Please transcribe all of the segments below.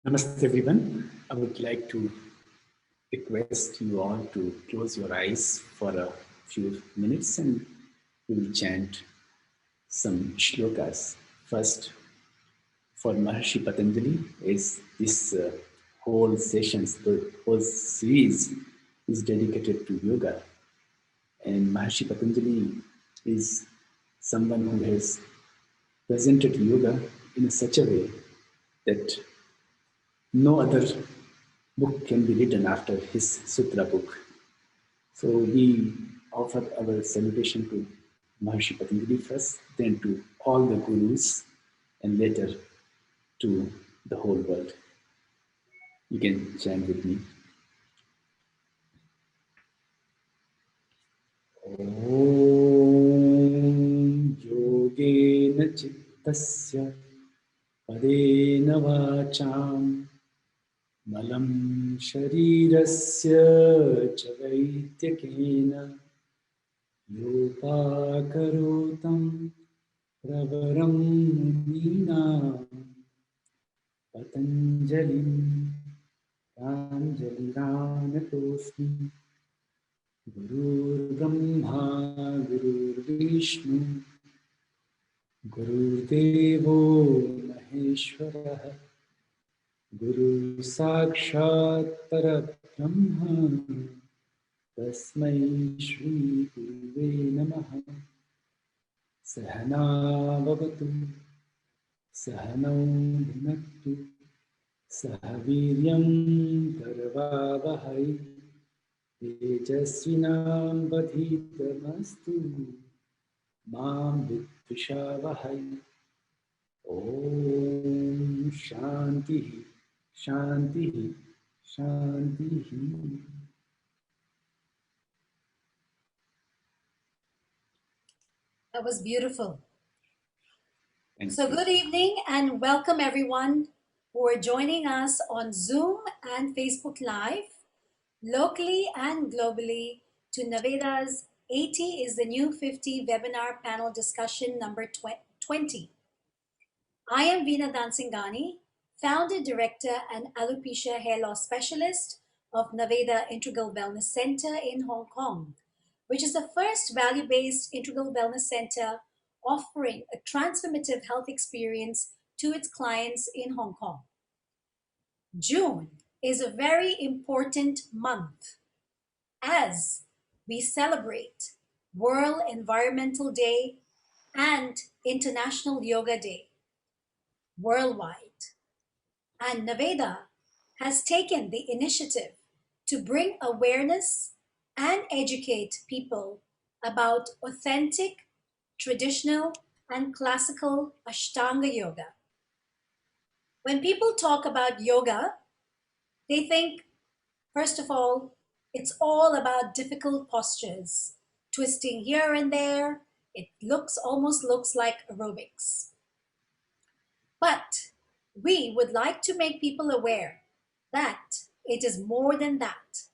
Namaste everyone. I would like to request you all to close your eyes for a few minutes and we will chant some shlokas. First, for Maharshi Patanjali, is this whole sessions, the whole series is dedicated to yoga. And Maharshi Patanjali is someone who has presented yoga in such a way that no other book can be written after his Sutra book. So we offer our salutation to Maharshi Patanjali first, then to all the gurus, and later to the whole world. You can chant with me. Om Yogena Chittasya Padena Vacham Malam Sharirasya Chavaityakena Yopakarotam Pravaram Nina Patanjalim Pranjaliranatosmi Gurur Brahma Gurur Vishnu Gurur Devo Maheshwara Guru Sakshat Parabrahma Tasmai Shri Gurave Namaha Sahana Vavatu Sahanau Bhunaktu Sahaviryam Karvavahai Tejasvinam Vadhitamastu Mam Vidvishavahai Om Shanti Shanti Shanti. That was beautiful. Thank So you. good evening and welcome everyone who are joining us on Zoom and Facebook Live, locally and globally, to Naveda's 80 is the new 50 webinar panel discussion number 20. I am Veena Dansingani, founder, director, and alopecia hair loss specialist of Naveda Integral Wellness Center in Hong Kong, which is the first value-based integral wellness center offering a transformative health experience to its clients in Hong Kong. June is a very important month as we celebrate World Environmental Day and International Yoga Day worldwide. And Naveda has taken the initiative to bring awareness and educate people about authentic, traditional, and classical Ashtanga yoga. When people talk about yoga, they think, first of all, it's all about difficult postures, twisting here and there. It almost looks like aerobics. But we would like to make people aware that it is more than that,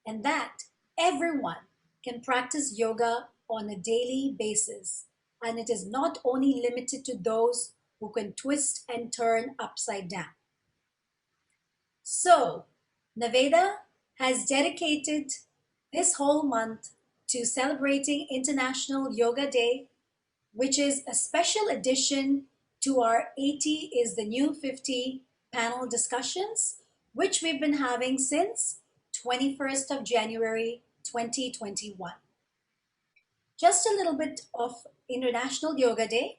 and that everyone can practice yoga on a daily basis. And it is not only limited to those who can twist and turn upside down. So, Naveda has dedicated this whole month to celebrating International Yoga Day, which is a special addition to our 80 is the new 50 panel discussions, which we've been having since 21st of January 2021. Just a little bit of International Yoga Day.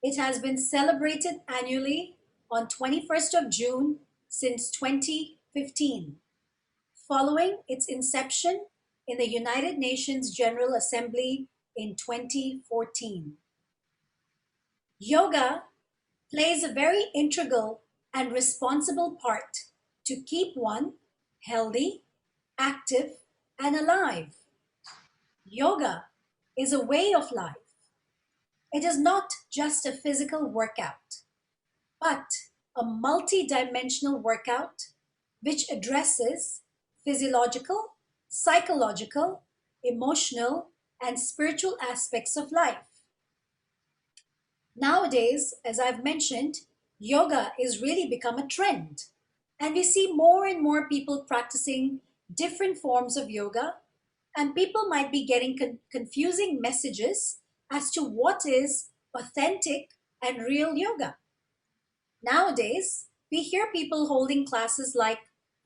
It has been celebrated annually on 21st of June since 2015, following its inception in the United Nations General Assembly in 2014. Yoga plays a very integral and responsible part to keep one healthy, active, and alive. Yoga is a way of life. It is not just a physical workout, but a multi-dimensional workout which addresses physiological, psychological, emotional, and spiritual aspects of life. Nowadays, as I've mentioned, yoga is really become a trend. And we see more and more people practicing different forms of yoga, and people might be getting confusing messages as to what is authentic and real yoga. Nowadays, we hear people holding classes like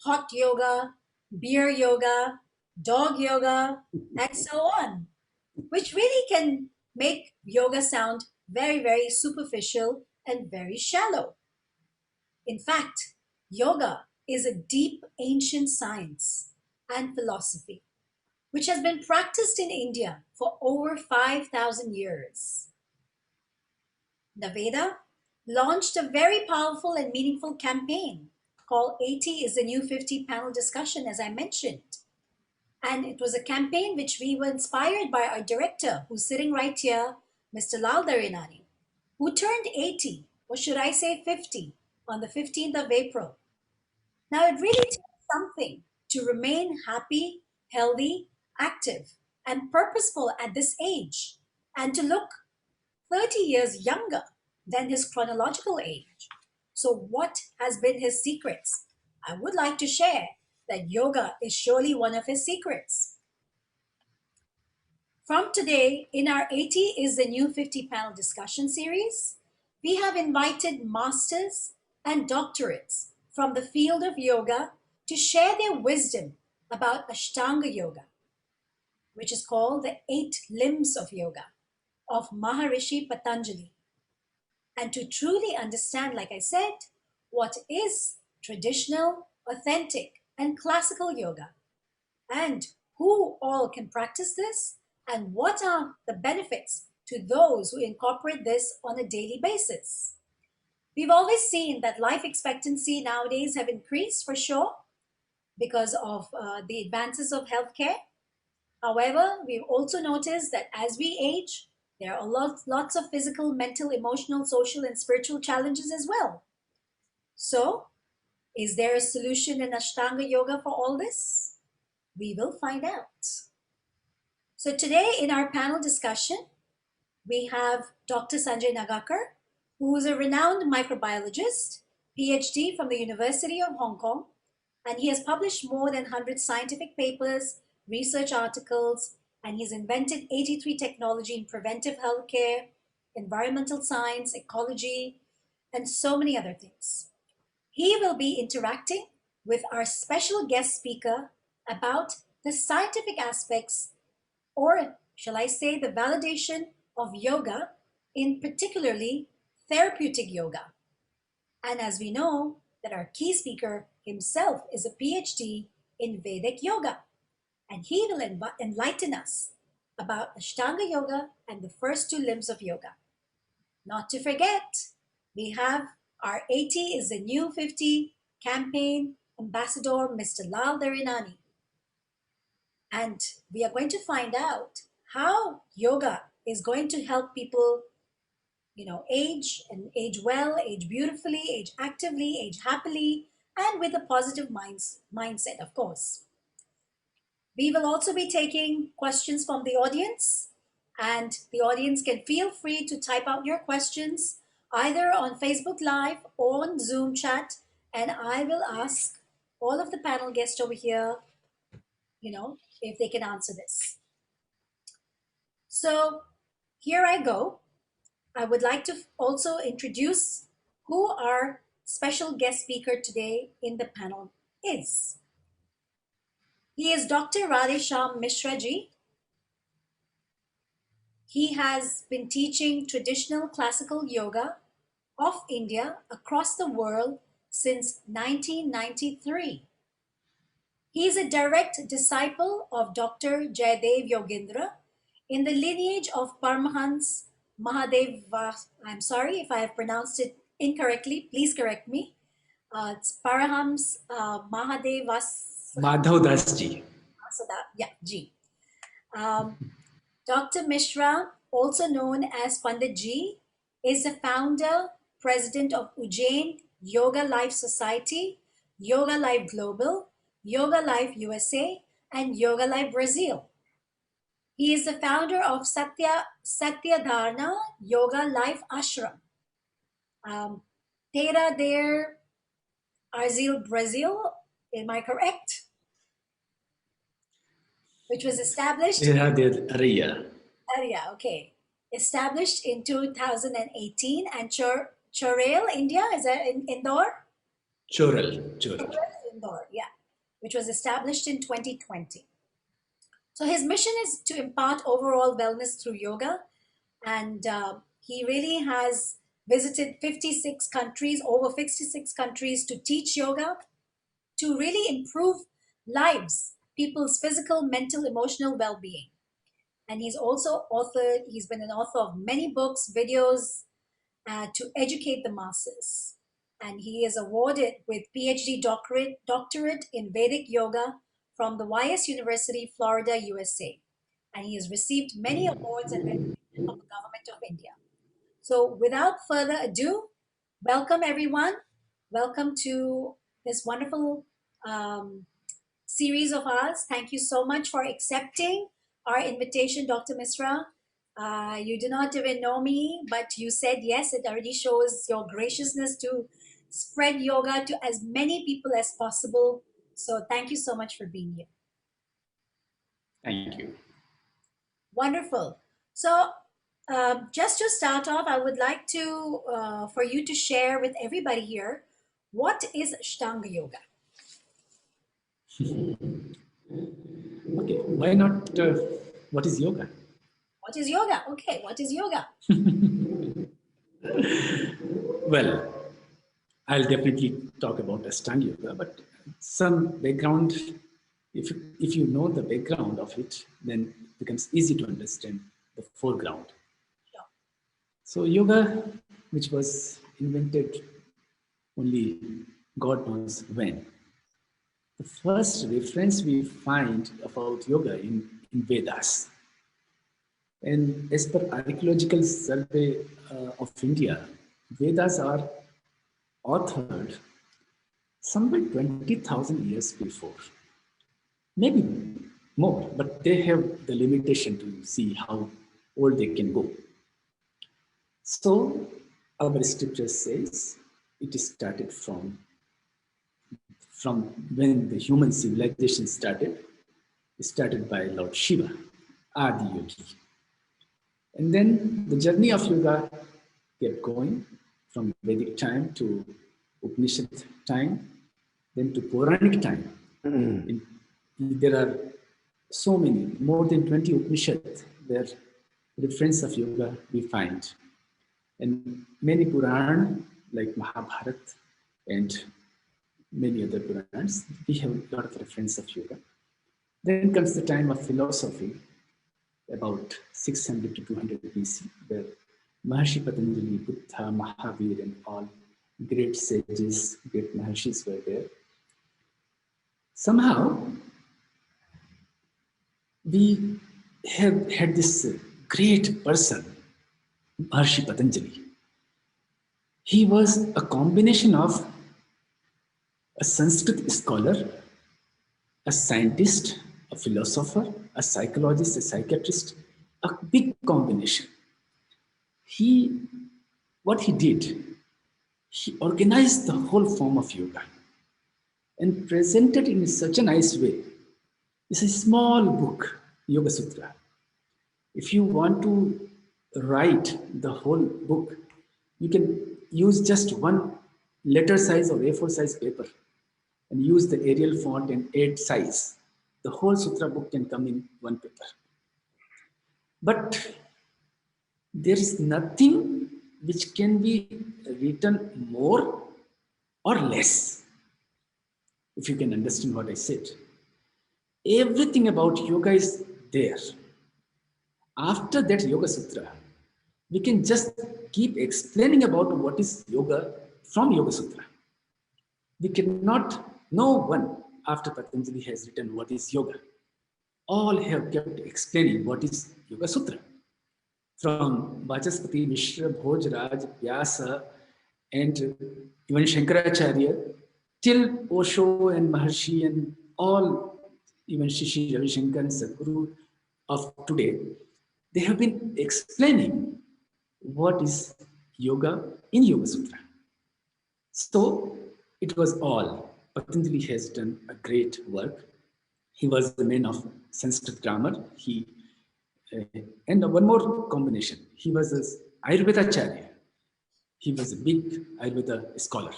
hot yoga, beer yoga, dog yoga, and so on, which really can make yoga sound very, very superficial and very shallow. In fact, yoga is a deep ancient science and philosophy which has been practiced in India for over 5,000 years. Naveda launched a very powerful and meaningful campaign called 80 is the New 50 panel discussion, as I mentioned. And it was a campaign which we were inspired by our director, who's sitting right here, Mr. Lal Darinani, who turned 80, or should I say 50, on the 15th of April. Now, it really takes something to remain happy, healthy, active, and purposeful at this age, and to look 30 years younger than his chronological age. So, what has been his secrets? I would like to share that yoga is surely one of his secrets. From today, in our 80 is the New 50 panel discussion series, we have invited masters and doctorates from the field of yoga to share their wisdom about Ashtanga yoga, which is called the 8 limbs of yoga of Maharishi Patanjali, and to truly understand, like I said, what is traditional, authentic, and classical yoga, and who all can practice this, and what are the benefits to those who incorporate this on a daily basis. We've always seen that life expectancy nowadays have increased for sure because of the advances of healthcare. However, we've also noticed that as we age, there are lots of physical, mental, emotional, social, and spiritual challenges as well. So, is there a solution in Ashtanga Yoga for all this? We will find out. So, today in our panel discussion, we have Dr. Sanjay Nagakar, who is a renowned microbiologist, PhD from the University of Hong Kong, and he has published more than 100 scientific papers, research articles, and he's invented 83 technology in preventive healthcare, environmental science, ecology, and so many other things. He will be interacting with our special guest speaker about the scientific aspects, or shall I say, the validation of yoga, in particularly therapeutic yoga. And as we know, that our key speaker himself is a PhD in Vedic yoga, and he will enlighten us about Ashtanga yoga and the first 2 limbs of yoga. Not to forget, we have our 80 is the New 50 campaign ambassador, Mr. Lal Darinani. And we are going to find out how yoga is going to help people, age and age well, age beautifully, age actively, age happily, and with a positive mindset, of course. We will also be taking questions from the audience, and the audience can feel free to type out your questions either on Facebook Live or on Zoom chat, and I will ask all of the panel guests over here, if they can answer this. So here I go. I would like to also introduce who our special guest speaker today in the panel is. He is Dr. Radhesham Mishra ji. He has been teaching traditional classical yoga of India across the world since 1993. He is a direct disciple of Dr. Jayadev Yogendra in the lineage of Paramahansa Mahadev. I'm sorry if I have pronounced it incorrectly. Please correct me. It's Parahams Mahadev Madhav Das ji. Yeah, Ji. Dr. Mishra, also known as Pandit Ji, is the founder, president of Ujjain Yoga Life Society, Yoga Life Global, Yoga Life USA, and Yoga Life Brazil. He is the founder of Satyadharana Yoga Life Ashram. Tera there Arzil, Brazil. Am I correct? Which was established, Area. yeah, okay. Established in 2018, and Chorail, India, is that in Indore? Choral. Choral. Indore, yeah, which was established in 2020. So his mission is to impart overall wellness through yoga, and he really has visited 56 countries, over 56 countries, to teach yoga, to really improve lives, people's physical, mental, emotional well-being. And he's been an author of many books, videos, to educate the masses. And he is awarded with PhD doctorate in Vedic Yoga from the YS University, Florida, USA. And he has received many awards and recognition from the government of India. So without further ado, welcome everyone. Welcome to this wonderful um, series of ours. Thank you so much for accepting our invitation, Dr. Misra. You do not even know me, but you said yes. It already shows your graciousness to spread yoga to as many people as possible. So thank you so much for being here. Thank you. Wonderful. So just to start off, I would like to for you to share with everybody here, what is Ashtanga yoga? Okay, why not? What is yoga? What is yoga? Okay, what is yoga? Well, I'll definitely talk about Ashtang yoga, but some background. If you know the background of it, then it becomes easy to understand the foreground. So yoga, which was invented only God knows when. The first reference we find about yoga in Vedas. And as per archaeological survey of India, Vedas are authored somewhere 20,000 years before. Maybe more, but they have the limitation to see how old they can go. So our scripture says it started from when the human civilization started by Lord Shiva, Adi Yogi. And then the journey of yoga kept going from Vedic time to Upanishad time, then to Puranic time. There are so many, more than 20 Upanishads where reference of yoga we find. And many Puran, like Mahabharata and many other Purans, we have a lot of reference of yoga. Then comes the time of philosophy, about 600 to 200 BC, where Maharshi Patanjali, Buddha, Mahavir, and all great sages, great Maharshis were there. Somehow, we have had this great person, Maharshi Patanjali. He was a combination of a Sanskrit scholar, a scientist, a philosopher, a psychologist, a psychiatrist, a big combination. What he did, he organized the whole form of yoga and presented in such a nice way. It's a small book, Yoga Sutra. If you want to write the whole book, you can use just one letter size or A4 size paper and use the Arial font and 8 size. The whole sutra book can come in one paper. But there is nothing which can be written more or less, if you can understand what I said. Everything about yoga is there. After that Yoga Sutra, we can just keep explaining about what is yoga from Yoga Sutra. We cannot, no one after Patanjali has written what is yoga. All have kept explaining what is Yoga Sutra. From Vachaspati, Mishra, Bhojraj, Vyasa, and even Shankaracharya, till Osho and Maharshi and all, even Shishi Ravi Shankar and Sadhguru of today, they have been explaining what is yoga in Yoga Sutra. So It was all. Patanjali has done a great work. He was the man of Sanskrit grammar. Uh, and one more combination. He was an Ayurvedacharya. He was a big Ayurveda scholar.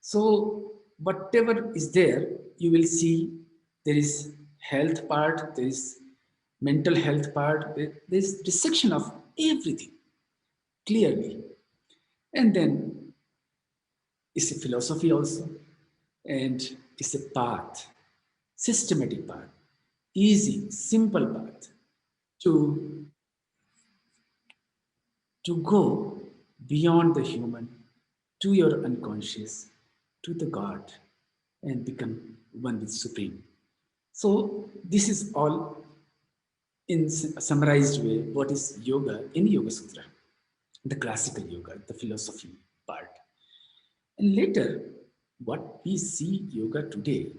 So whatever is there, you will see there is health part, there is mental health part, there is dissection of everything clearly. And then it's a philosophy also, and it's a path, systematic path, easy, simple path to, to go beyond the human, to your unconscious, to the God, and become one with Supreme. So this is all in summarized way what is yoga in Yoga Sutra, the classical yoga, the philosophy part. And later, what we see yoga today,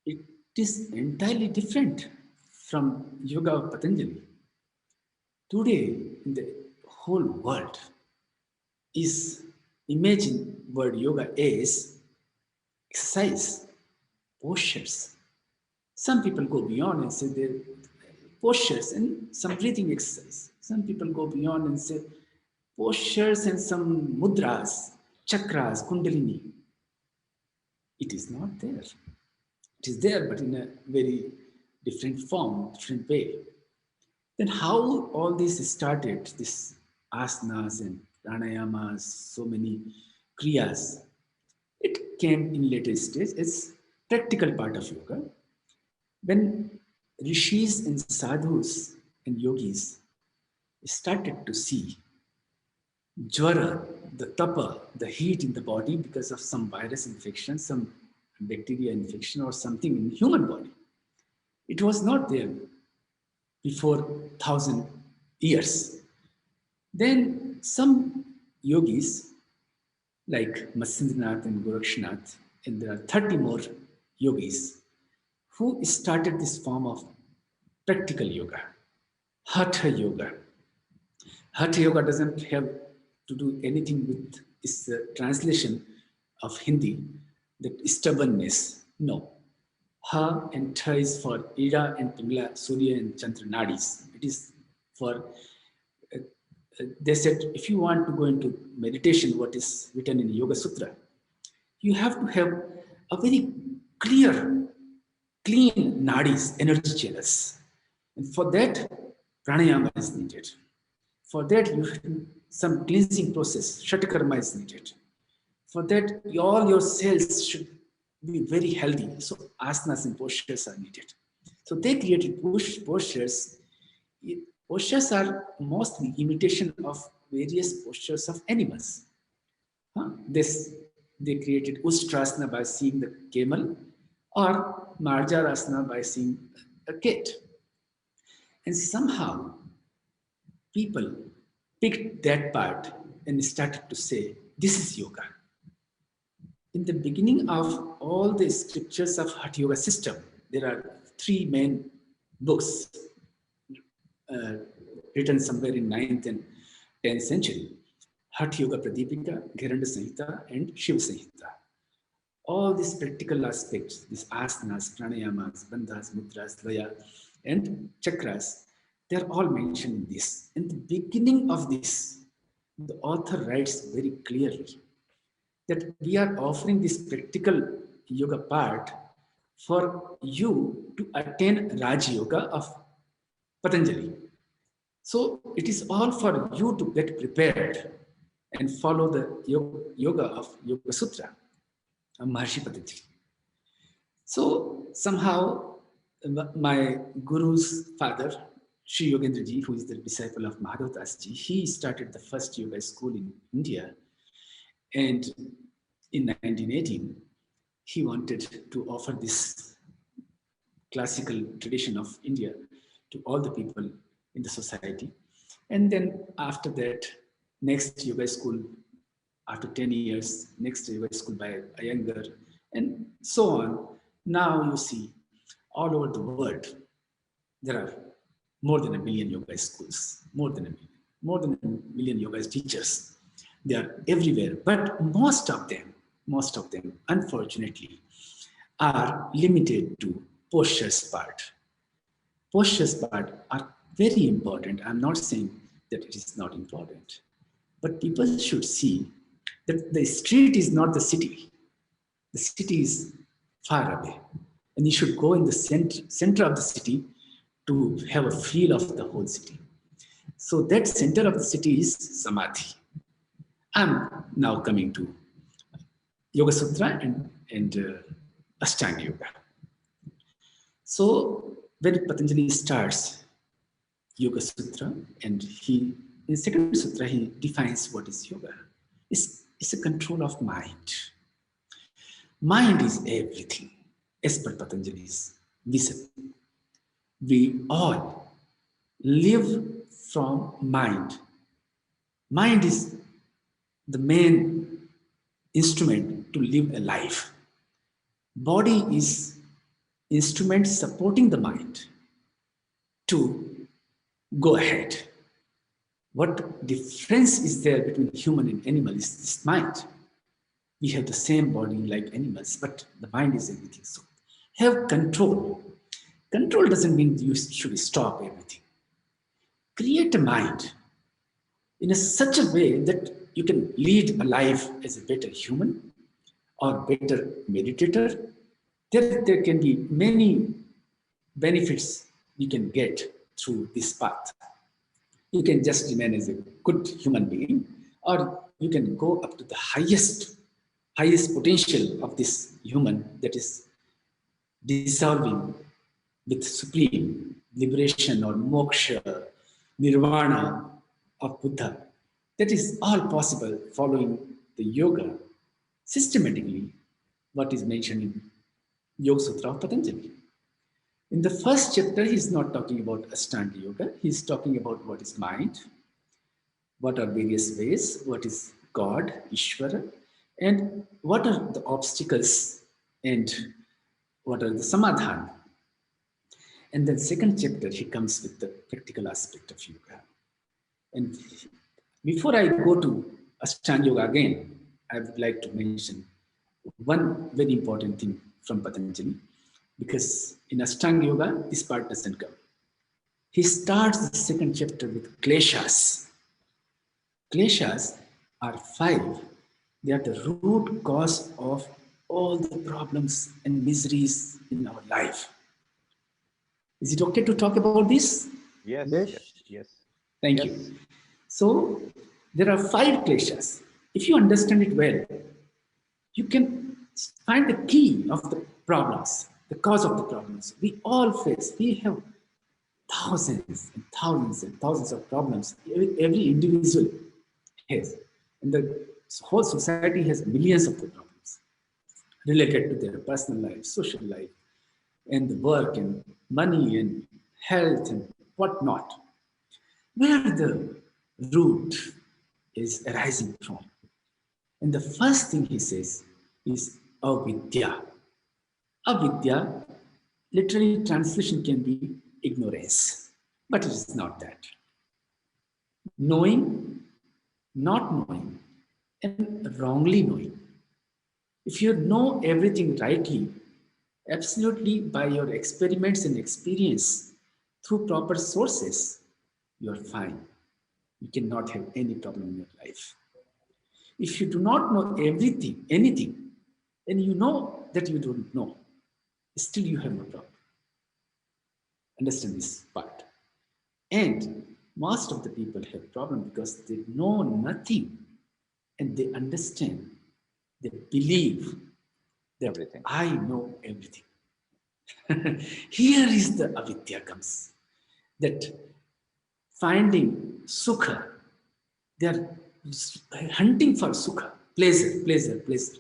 it is entirely different from yoga of Patanjali. Today, in the whole world, is imagine what yoga is exercise, postures. Some people go beyond and say they postures and some breathing exercise. Some people go beyond and say postures and some mudras, chakras, kundalini. It is not there. It is there, but in a very different form, different way. Then how all this started, this asanas and pranayamas, so many kriyas, it came in later stage. It's practical part of yoga. When rishis and sadhus and yogis started to see jwara, the tapa, the heat in the body because of some virus infection, some bacteria infection or something in human body. It was not there before 1,000 years. Then some yogis like Matsindranath and Gorakshanath, and there are 30 more yogis who started this form of practical yoga, Hatha yoga. Hatha yoga doesn't have to do anything with its translation of Hindi, that stubbornness. No. Ha and Tha is for Ida and Pingala, Surya and Chandra Nadis. It is for, they said, if you want to go into meditation, what is written in Yoga Sutra, you have to have a very clear, clean nadis, energy channels. And for that, pranayama is needed. For that, some cleansing process, shatakarma is needed. For that, all your cells should be very healthy. So asanas and postures are needed. So they created postures. Postures are mostly imitation of various postures of animals. They created Ustrasana by seeing the camel or Marjarasana by seeing a cat. And somehow people picked that part and started to say, this is yoga. In the beginning of all the scriptures of Hatha Yoga system, there are three main books uh, written somewhere in 9th and 10th century. Hatha Yoga Pradipika, Gheranda Samhita, and Shiva Samhita. All these practical aspects, these asanas, pranayamas, bandhas, mudras, laya, and chakras, they're all mentioned in this. In the beginning of this, the author writes very clearly that we are offering this practical yoga part for you to attain Raj Yoga of Patanjali. So it is all for you to get prepared and follow the yoga of Yoga Sutra, Maharshi Patanjali. So somehow my guru's father, Sri Yogendra Ji, who is the disciple of Madhav Das Ji, he started the first yoga school in India. And in 1918, he wanted to offer this classical tradition of India to all the people in the society. And then after that, next yoga school, after 10 years, next yoga school by Iyengar, and so on. Now you see, all over the world, there are more than 1 million yoga schools, more than a million yoga teachers. They are everywhere, but most of them, most of them, unfortunately, are limited to postures part. Postures part are very important. I'm not saying that it is not important, but people should see that the street is not the city. The city is far away, and you should go in the center of the city to have a feel of the whole city. So that center of the city is samadhi. I'm now coming to Yoga Sutra and Ashtang Yoga. So when Patanjali starts Yoga Sutra, and he in second sutra he defines what is yoga. It's a control of mind. Mind is everything, as per Patanjali's vision. We all live from mind. Mind is the main instrument to live a life. Body is instrument supporting the mind to go ahead. What difference is there between human and animal is this mind. We have the same body like animals, but the mind is everything. So have control. Control doesn't mean you should stop everything. Create a mind in such a way that you can lead a life as a better human or better meditator. There can be many benefits you can get through this path. You can just remain as a good human being, or you can go up to the highest potential of this human, that is dissolving with supreme liberation or moksha, nirvana of Buddha. That is all possible following the yoga systematically, what is mentioned in Yoga Sutra of Patanjali. In the first chapter, he's not talking about Ashtanga Yoga. He's talking about what is mind, what are various ways, what is God, Ishvara, and what are the obstacles and what are the samadhan. And then second chapter, he comes with the practical aspect of yoga. And before I go to Ashtanga Yoga again, I would like to mention one very important thing from Patanjali, because in Ashtanga Yoga, this part doesn't come. He starts the second chapter with kleshas. Kleshas are five. They are the root cause of all the problems and miseries in our life. Is it okay to talk about this? Yes, Yes. yes, yes, Thank yes. you. So there are five kleshas. If you understand it well, you can find the key of the problems, the cause of the problems. We all face, we have thousands and thousands and thousands of problems. Every individual has. And the whole society has millions of the problems related to their personal life, social life, and the work and money and health and whatnot. Where the root is arising from. And the first thing he says is avidya. Avidya, literally translation can be ignorance, but it is not that. Knowing, not knowing, and wrongly knowing. If you know everything rightly, absolutely by your experiments and experience through proper sources, you are fine. You cannot have any problem in your life. If you do not know everything, anything, and you know that you don't know, still you have no problem. Understand this part. And most of the people have problem because they know nothing and they understand, they believe that Everything. I know everything. Here is the avidya comes. That finding sukha, they are hunting for sukha, pleasure, pleasure, pleasure.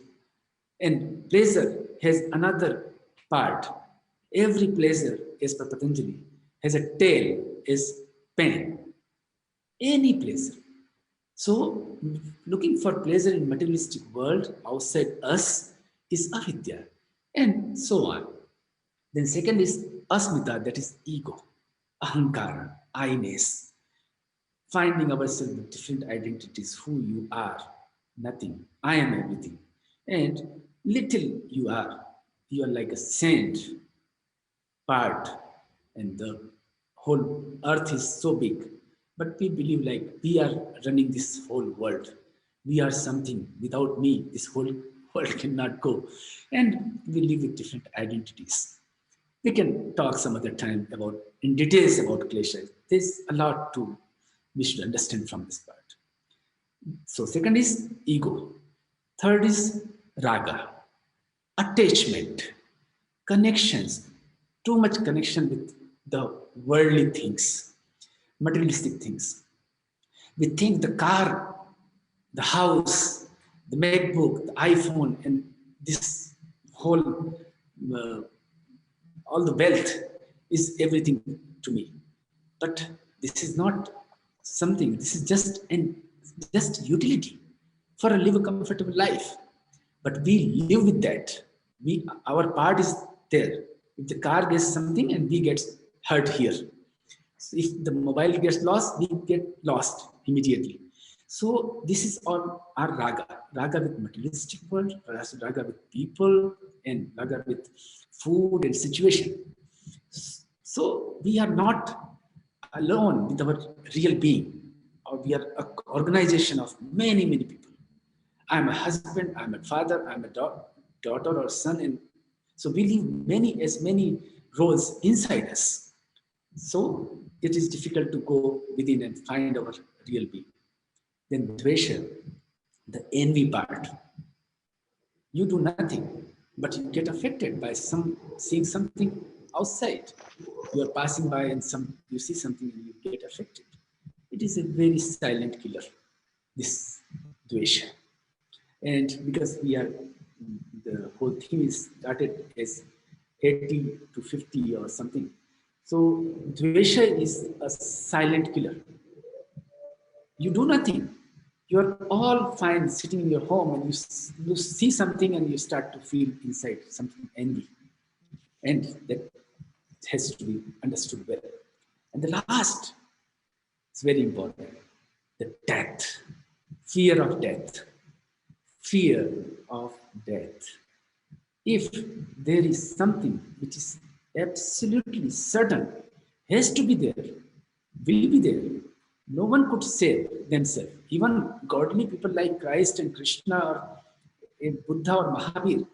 And pleasure has another part. Every pleasure, as per Patanjali, has a tail, is pain. Any pleasure. So, looking for pleasure in materialistic world outside us is avidya, and so on. Then second is asmita, that is ego, ahankara, I-ness, finding ourselves with different identities, who you are, nothing, I am everything. And little you are like a saint part, and the whole earth is so big, but we believe like we are running this whole world. We are something. Without me this whole world cannot go. And we live with different identities. We can talk some other time about in details about klesha. There's a lot to we should understand from this part. So second is ego. Third is raga, attachment, connections, too much connection with the worldly things, materialistic things. We think the car, the house, the MacBook, the iPhone, and this whole, uh, all the wealth is everything to me. But this is not something, this is just utility for a live a comfortable life. But we live with that. Our part is there. If the car gets something and we get hurt here, so if the mobile gets lost, we get lost immediately. So this is all our raga. Raga with materialistic world, raga with people, and raga with food and situation. So we are not alone with our real being, or we are an organization of many, many people. I'm a husband, I'm a father, I'm a daughter or son, and so we live many roles inside us. So it is difficult to go within and find our real being. Then dvesha, the envy part. You do nothing, but you get affected by seeing something outside. You are passing by and you see something and you get affected. It is a very silent killer, this dvesha. And because the whole thing is started as 80 to 50 or something. So dvesha is a silent killer. You do nothing. You're all fine sitting in your home and you see something and you start to feel inside something envy. And that has to be understood well. And the last, it's very important, the death, fear of death, fear of death. If there is something which is absolutely certain, has to be there, will be there, no one could save themselves. Even godly people like Christ and Krishna or Buddha or Mahavir,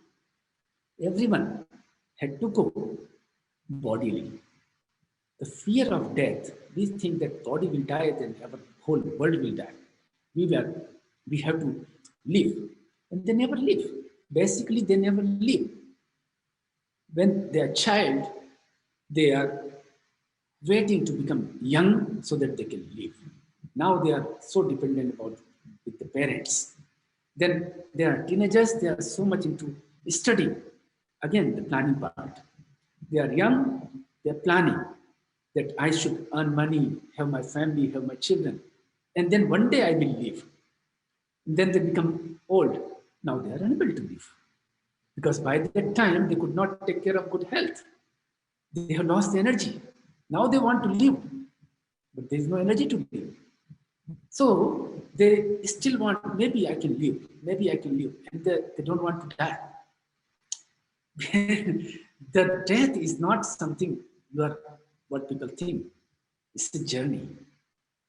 everyone had to go bodily. The fear of death, we think that body will die, then our whole world will die. We were, we have to live, and they never live. Basically, they never live. When they are child, they are waiting to become young so that they can live. Now they are so dependent about with the parents. Then they are teenagers, they are so much into studying. Again, the planning part. They are young, they are planning that I should earn money, have my family, have my children. And then one day I will live. And then they become old. Now they are unable to live. Because by that time they could not take care of good health. They have lost the energy. Now they want to live, but there is no energy to live. So they still want, maybe I can live, maybe I can live, and they don't want to die. The death is not something you are what people think. It's a journey.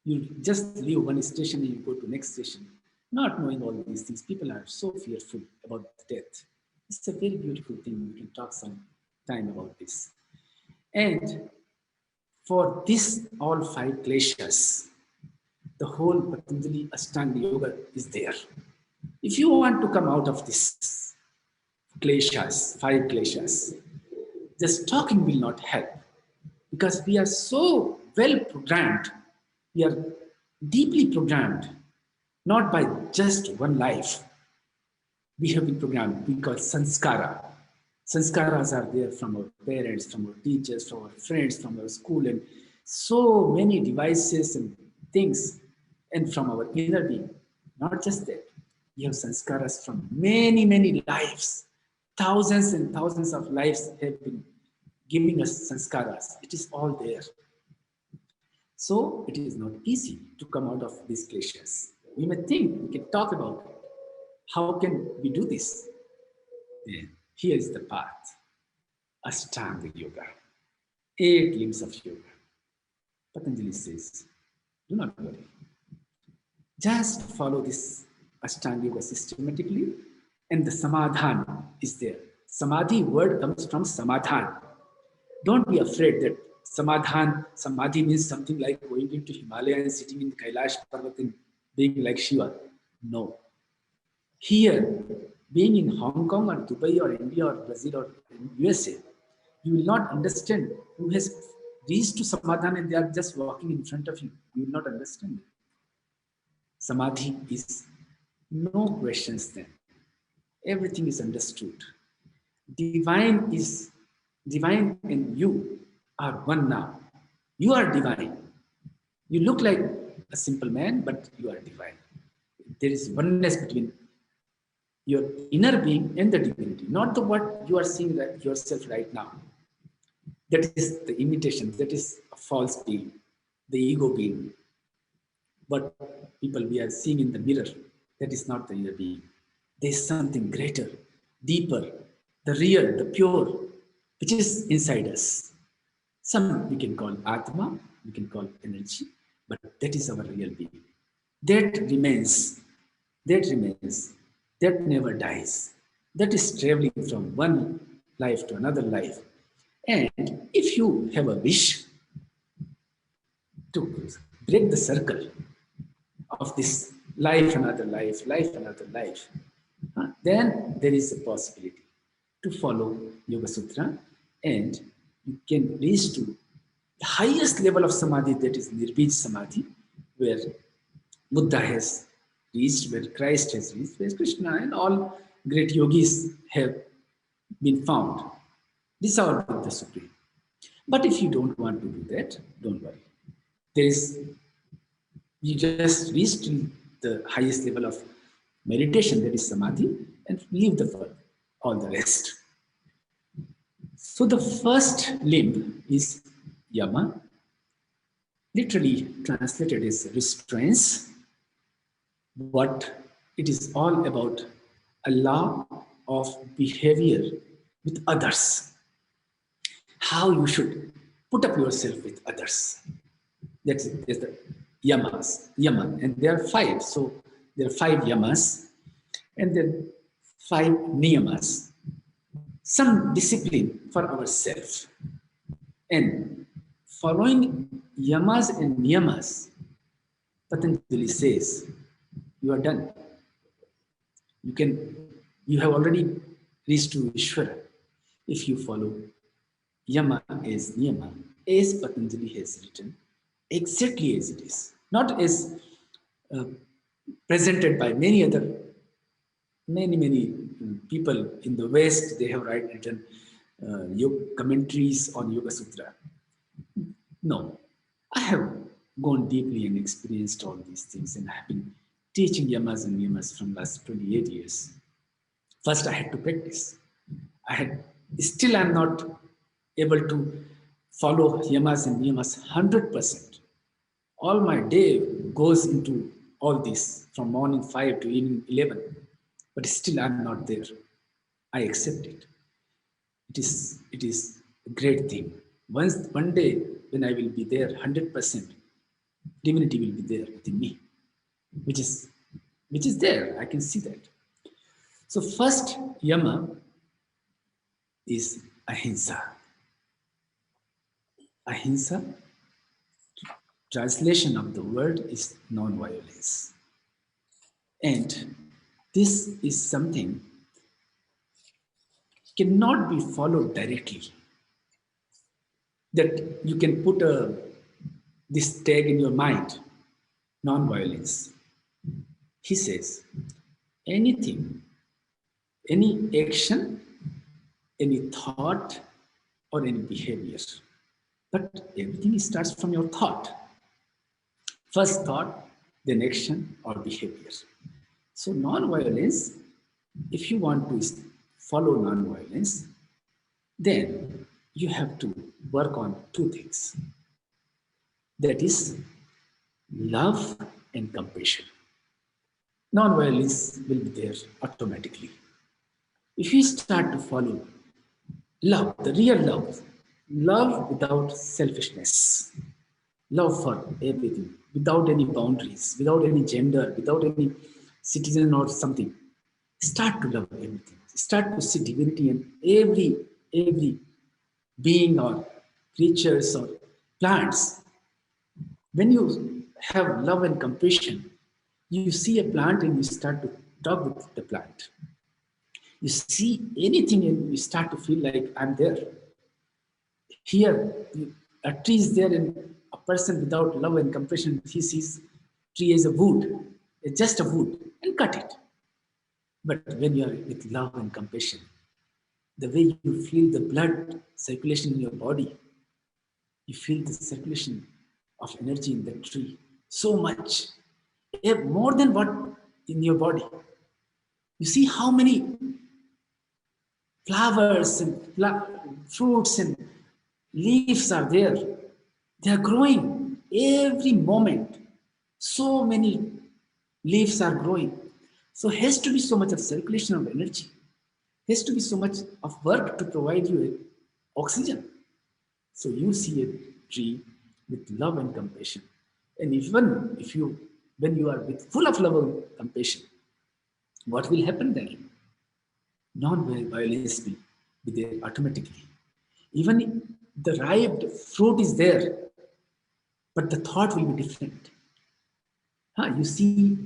You just leave one station and you go to next station, not knowing all these things. People are so fearful about death. It's a very beautiful thing. We can talk some time about this. And for this, all five kleshas, the whole Patanjali Ashtanga Yoga is there. If you want to come out of this kleshas, five kleshas, just talking will not help because we are so well programmed. We are deeply programmed, not by just one life. We have been programmed. We call sanskara. Sanskaras are there from our parents, from our teachers, from our friends, from our school, and so many devices and things, and from our inner being. Not just that. We have sanskaras from many lives. Thousands and thousands of lives have been giving us sanskaras. It is all there. So it is not easy to come out of these kleshas. We may think we can talk about it. How can we do this? Then here is the path. Ashtang Yoga. 8 limbs of yoga. Patanjali says, do not worry. Just follow this Ashtanga Yoga systematically, and the Samadhan is there. Samadhi word comes from Samadhan. Don't be afraid that Samadhi means something like going into Himalaya and sitting in Kailash Parvat and being like Shiva. No. Here, being in Hong Kong or Dubai or India or Brazil or USA, you will not understand who has reached to Samadhan and they are just walking in front of you. You will not understand it. Samadhi is no questions then. Everything is understood. Divine and you are one now. You are divine. You look like a simple man, but you are divine. There is oneness between your inner being and the divinity, not the what you are seeing yourself right now. That is the imitation, that is a false being, the ego being. But people we are seeing in the mirror, that is not the inner being. There is something greater, deeper, the real, the pure, which is inside us. Some we can call Atma, we can call energy, but that is our real being. That remains, that never dies. That is traveling from one life to another life. And if you have a wish to break the circle of this life, another life, then there is a possibility to follow Yoga Sutra and you can reach to the highest level of samadhi, that is Nirbij Samadhi, where Buddha has reached, where Christ has reached, where Krishna and all great yogis have been found. This is our Buddha Supreme. But if you don't want to do that, don't worry. There is, you just reach to the highest level of meditation, that is samadhi, and leave the world, all the rest. So the first limb is yama, literally translated as restraints, but it is all about a law of behavior with others. How you should put up yourself with others. That's the yamas, and there are 5. So there are 5 yamas, and then 5 niyamas. Some discipline for ourselves. And following yamas and niyamas, Patanjali says, you are done. You have already reached to Ishvara if you follow yama as niyama, as Patanjali has written, exactly as it is, not as presented by many people in the West. They have written commentaries on Yoga Sutra. No, I have gone deeply and experienced all these things, and I have been teaching yamas and niyamas from last 28 years. First, I had to practice. Still I'm not able to follow yamas and niyamas 100%. All my day goes into all this from morning 5 to evening 11, but still I'm not there. I accept it. It is a great thing. One day when I will be there 100%, divinity will be there within me, which is there. I can see that. So first yama is ahimsa. Ahimsa, translation of the word is non-violence. And this is something cannot be followed directly. That you can put this tag in your mind, non-violence. He says, anything, any action, any thought, or any behavior. But everything starts from your thought. First thought, then action or behavior. So non-violence, if you want to follow non-violence, then you have to work on 2 things. That is love and compassion. non-violence will be there automatically. If we start to follow love, the real love, love without selfishness, love for everything, without any boundaries, without any gender, without any citizen or something. Start to love everything. Start to see divinity in every being or creatures or plants. When you have love and compassion, you see a plant and you start to talk with the plant. You see anything and you start to feel like I'm there. Here, a tree is there and a person without love and compassion, he sees tree as a wood, it's just a wood, and cut it. But when you are with love and compassion, the way you feel the blood circulation in your body, you feel the circulation of energy in the tree so much, more than what in your body. You see how many flowers and fruits and leaves are there. They are growing every moment. So many leaves are growing. So has to be so much of circulation of energy. Has to be so much of work to provide you oxygen. So you see a tree with love and compassion. And even if you, when you are with full of love and compassion, what will happen then? Non-violence will be there automatically. Even the ripe fruit is there, but the thought will be different. You see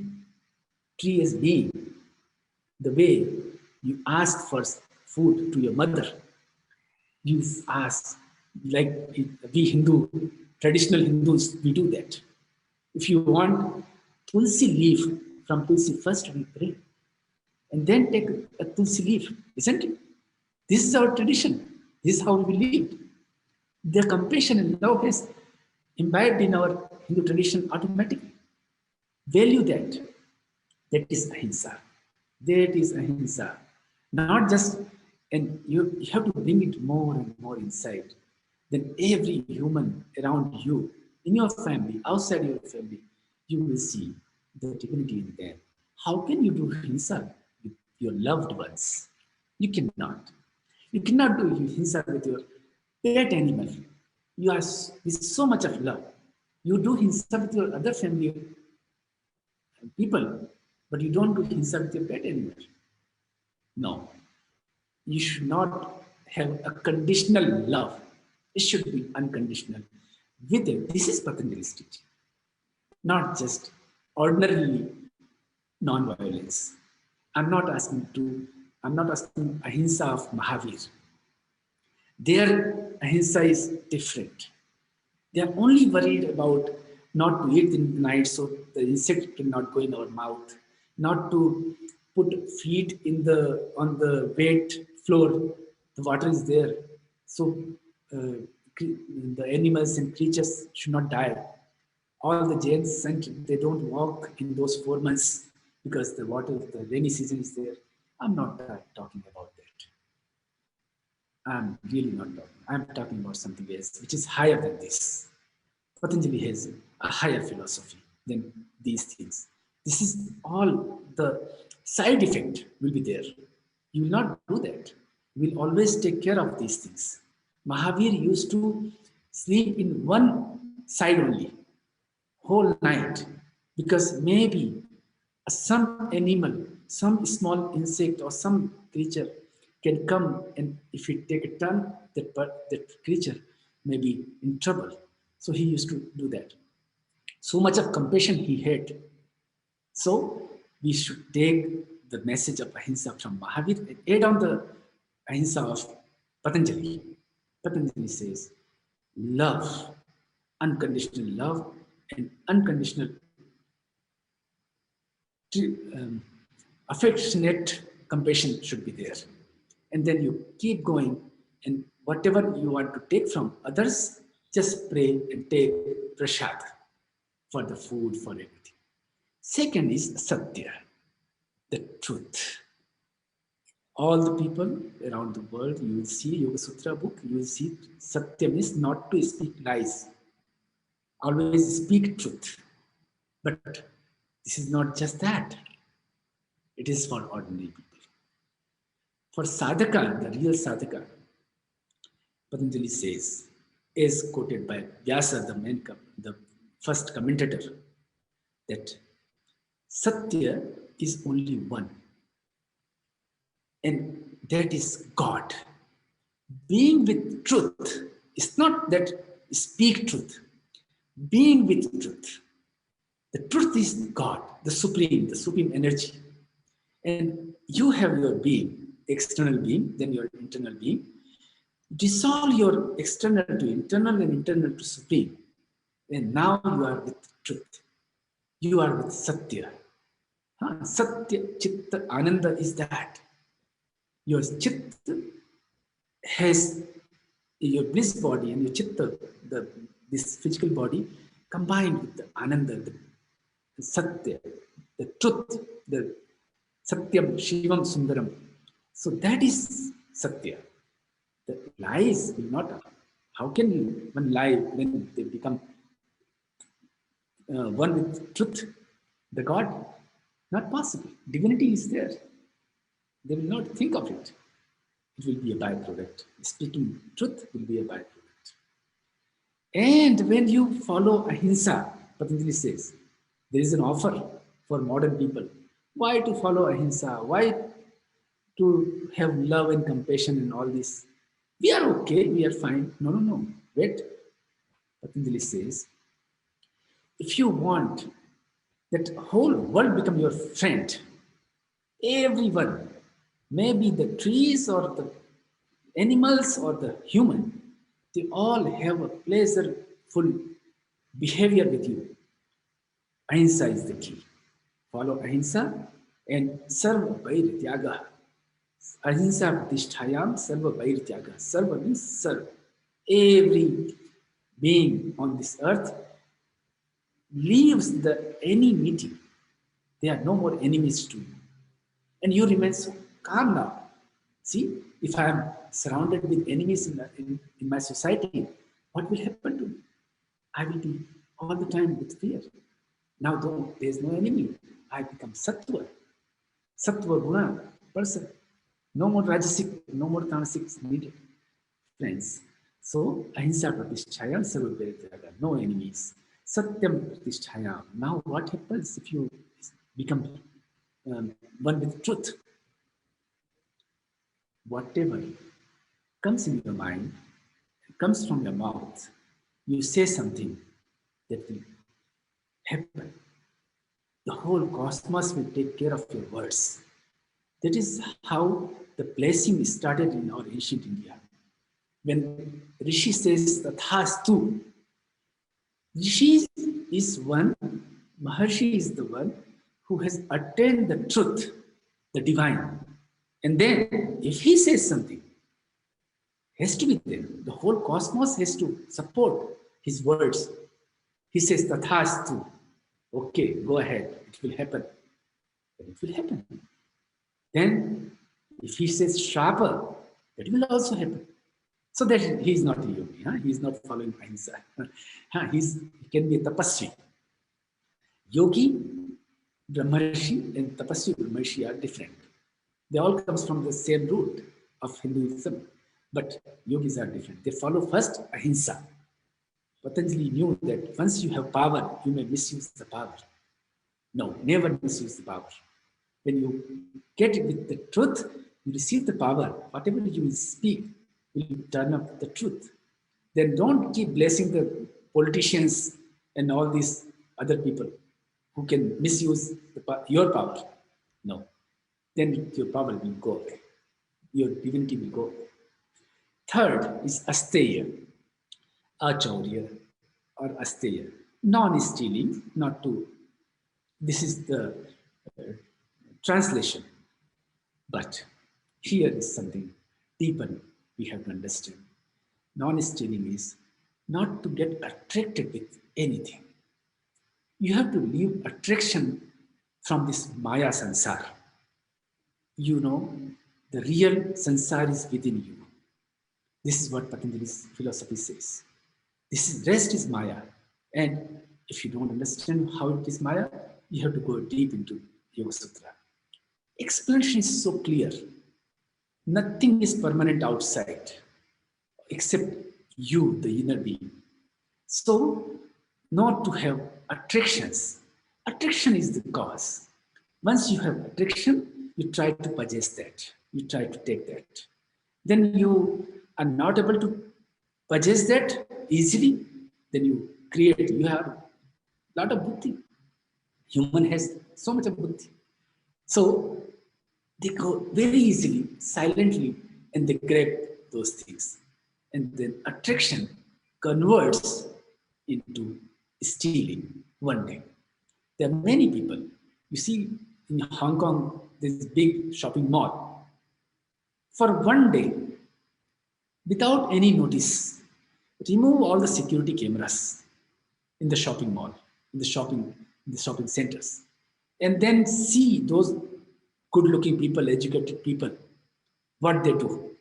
tree as being the way you ask for food to your mother. You ask, like we Hindu, traditional Hindus, we do that. If you want tulsi leaf from tulsi, first we pray and then take a tulsi leaf, isn't it? This is our tradition. This is how we lived. The compassion and love is imbibed in our Hindu tradition automatically. Value that. That is ahimsa. That is ahimsa. Not just, and you have to bring it more and more inside. Then every human around you, in your family, outside your family, you will see the divinity in them. How can you do ahimsa with your loved ones? You cannot. You cannot do ahimsa with your pet animal. You are with so much of love. You do hinsa with your other family people, but you don't do hinsa with your pet animal. No, you should not have a conditional love. It should be unconditional. With it, this is Patanjali's teaching, not just ordinarily non-violence. I'm not asking to. I'm not asking ahimsa of Mahavir. Their ahimsa is different. They are only worried about not to eat in the night so the insect cannot go in our mouth, not to put feet in the on the wet floor. The water is there, so the animals and creatures should not die. All the jains they don't walk in those 4 months because the water, the rainy season is there. I'm not talking about that. I'm really not talking. I'm talking about something else, which is higher than this. Patanjali has a higher philosophy than these things. This is all the side effect will be there. You will not do that. You will always take care of these things. Mahavir used to sleep in one side only, whole night, because maybe some animal, some small insect or some creature can come and if it take a turn, that creature may be in trouble. So he used to do that. So much of compassion he had. So we should take the message of ahimsa from Mahavir and add on the ahimsa of Patanjali. Patanjali says, love, unconditional love, and unconditional um, affectionate compassion should be there. And then you keep going, and whatever you want to take from others, just pray and take prasad for the food, for everything. Second is satya, the truth. All the people around the world, you will see Yoga Sutra book, you will see satya means not to speak lies, always speak truth. But this is not just that. It is for ordinary people. For sadhaka, the real sadhaka, Patanjali says, is quoted by Vyasa, the first commentator, that Satya is only one, and that is God. Being with truth is not that speak truth, being with truth. The truth is God, the supreme energy. And you have your being, external being, then your internal being. Dissolve your external to internal and internal to supreme. And now you are with truth. You are with Satya. Satya, Chitta, Ananda is that. Your Chitta has your bliss body and your Chitta, this physical body, combined with the Ananda, the Satya, the truth, the Satyam, Shivam, Sundaram. So that is Satya. The lies will not. How can one lie when they become one with truth? The God? Not possible. Divinity is there. They will not think of it. It will be a byproduct. Speaking truth will be a byproduct. And when you follow ahimsa, Patanjali says, there is an offer for modern people. Why to follow ahimsa? Why to have love and compassion and all this? We are okay, we are fine. No, no, no. Wait. Patanjali says, if you want that whole world become your friend, everyone, maybe the trees or the animals or the human, they all have a pleasureful behavior with you. Ahimsa is the key. Follow ahimsa and sarva vair tyaga. Ahimsa pratisthayam sarva vair tyaga. Sarva means serve. Every being on this earth leaves the enmity. They are no more enemies to you. And you remain so calm now. See, if I am surrounded with enemies in my society, what will happen to me? I will be all the time with fear. Now, though there is no enemy, I become sattva. Sattva guna person. No more rajasic, no more tamasic needed. Friends. So, ahimsa pratisthayam sarva, no enemies. Satyam pratisthayam. Now, what happens if you become one with truth? Whatever comes in your mind, comes from your mouth, you say something that will happen. The whole cosmos will take care of your words. That is how the blessing started in our ancient India. When Rishi says Tathastu, Rishi is one, Maharshi is the one who has attained the truth, the divine. And then, if he says something, has to be there. The whole cosmos has to support his words. He says, Tathastu. Okay, go ahead. It will happen. Then it will happen. Then, if he says sharper, that will also happen. So that he is not a yogi. He is not following ahimsa. He can be a tapasvi. Yogi, Brahmarshi, and tapasvi Brahmarshi are different. They all comes from the same root of Hinduism. But yogis are different. They follow first ahimsa. Patanjali knew that once you have power, you may misuse the power. No, never misuse the power. When you get it with the truth, you receive the power. Whatever you will speak will turn up the truth. Then don't keep blessing the politicians and all these other people who can misuse your power. No. Then your power will go away. Your divinity will go away. Third is asteya, achaurya, or asteya. Non-stealing, not to. This is the translation. But here is something deeper we have to understand. Non-stealing is not to get attracted with anything. You have to leave attraction from this Maya sansar. You know, the real sansar is within you. This is what Patanjali's philosophy says. Rest is Maya. And if you don't understand how it is Maya, you have to go deep into Yoga Sutra. Explanation is so clear. Nothing is permanent outside except you, the inner being. So, not to have attractions. Attraction is the cause. Once you have attraction, you try to possess that. You try to take that. Then you are not able to possess that easily. Then you create, you have a lot of buddhi. Human has so much of buddhi. So they go very easily, silently, and they grab those things. And then attraction converts into stealing one day. There are many people. You see, in Hong Kong, there's big shopping mall. For one day, without any notice, remove all the security cameras in the shopping mall, in the shopping centers, and then see those good-looking people, educated people, what they do.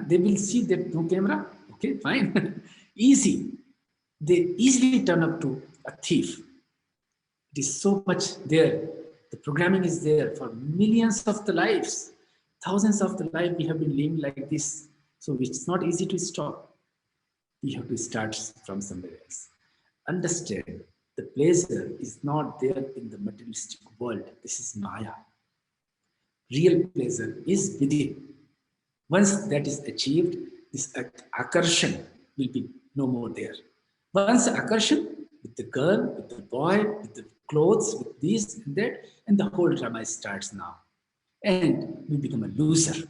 They will see that no camera, okay, fine, easy. They easily turn up to a thief. It is so much there. The programming is there for millions of the lives, thousands of the lives we have been living like this. So it's not easy to stop. We have to start from somewhere else. Understand the pleasure is not there in the materialistic world. This is Maya. Real pleasure is within. Once that is achieved, this akarshan will be no more there. Once akarshan with the girl, with the boy, with the clothes, with this and that, and the whole drama starts now. And we become a loser.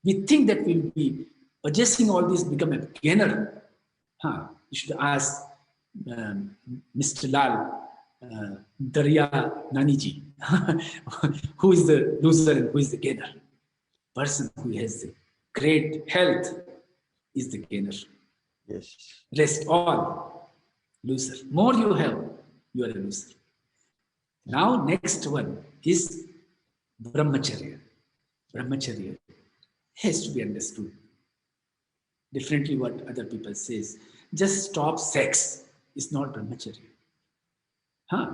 We think that we'll be possessing all this, become a gainer. You should ask Mr. Lal, Darya Naniji, who is the loser and who is the gainer. Person who has the great health is the gainer. Yes. Rest all, loser. More you have, you are a loser. Now, next one is Brahmacharya. Brahmacharya has to be understood differently what other people says. Just stop sex is not Brahmacharya.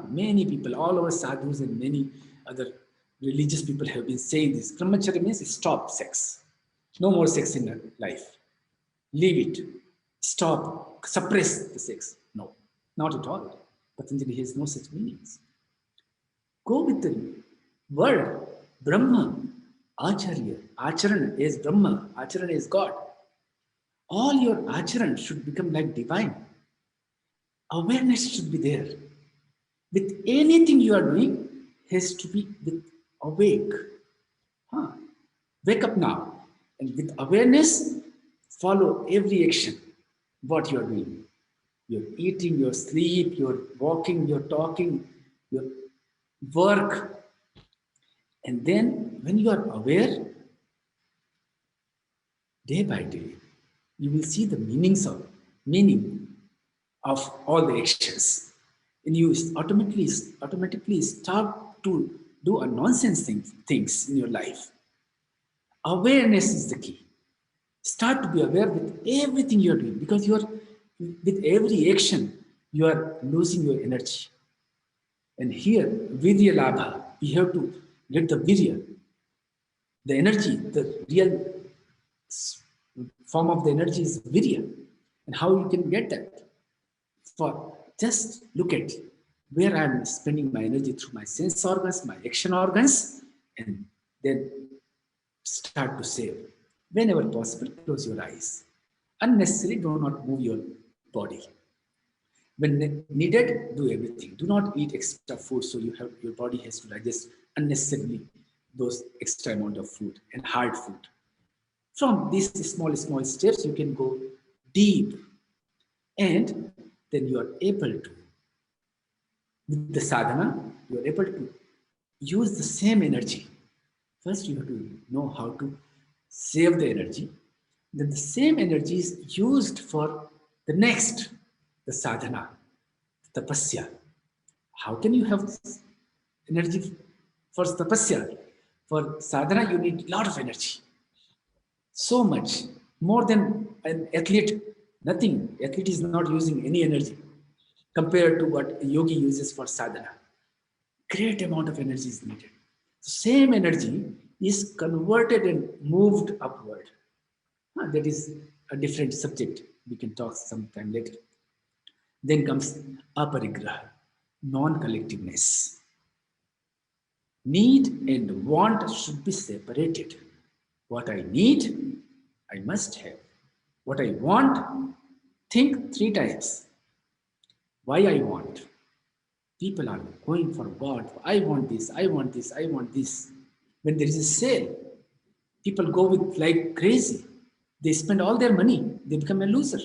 Many people, all over sadhus and many other religious people have been saying this. Brahmacharya means stop sex. No more sex in life. Leave it. Stop. Suppress the sex. No, not at all. Patanjali has no such meanings. Go with the word Brahma, Acharya. Acharan is Brahma. Acharan is God. All your acharan should become like divine. Awareness should be there. With anything you are doing, has to be with awake. Wake up now. And with awareness, follow every action, what you are doing. You're eating, your sleep, you're walking, you're talking, your work. And then when you are aware, day by day, you will see the meaning of all the actions. And you automatically start to do a nonsense things in your life. Awareness is the key. Start to be aware with everything you're doing, because with every action, you are losing your energy. And here, virya labha, we have to get the virya, the energy, the real form of the energy is virya. And how you can get that? For just look at where I'm spending my energy through my sense organs, my action organs, and then start to save. Whenever possible, close your eyes. Unnecessarily, do not move your body. When needed, do everything. Do not eat extra food, so your body has to digest unnecessarily those extra amount of food and hard food. From these small steps, you can go deep, and then you are able to, with the sadhana, you are able to use the same energy. First, you have to know how to save the energy. Then the same energy is used for the next, the sadhana, tapasya. How can you have energy for tapasya? For sadhana, you need a lot of energy. So much, more than an athlete, nothing. Athlete is not using any energy compared to what a yogi uses for sadhana. Great amount of energy is needed. Same energy is converted and moved upward. That is a different subject. We can talk sometime later. Then comes aparigraha, non-collectiveness. Need and want should be separated. What I need, I must have. What I want, think three times. Why I want. People are going for what? I want this, I want this, I want this. When there is a sale, people go with like crazy. They spend all their money. They become a loser.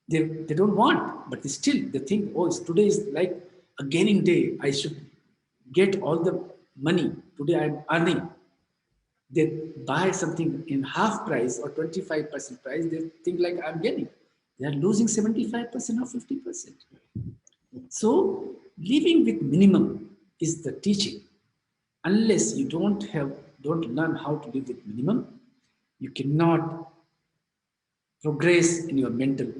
They don't want, but still they think, oh, today is like a gaining day. I should get all the money. Today I'm earning. They buy something in half price or 25% price. They think like I'm getting. They are losing 75% or 50%. So living with minimum is the teaching. Unless you don't learn how to live with minimum, you cannot progress in your mental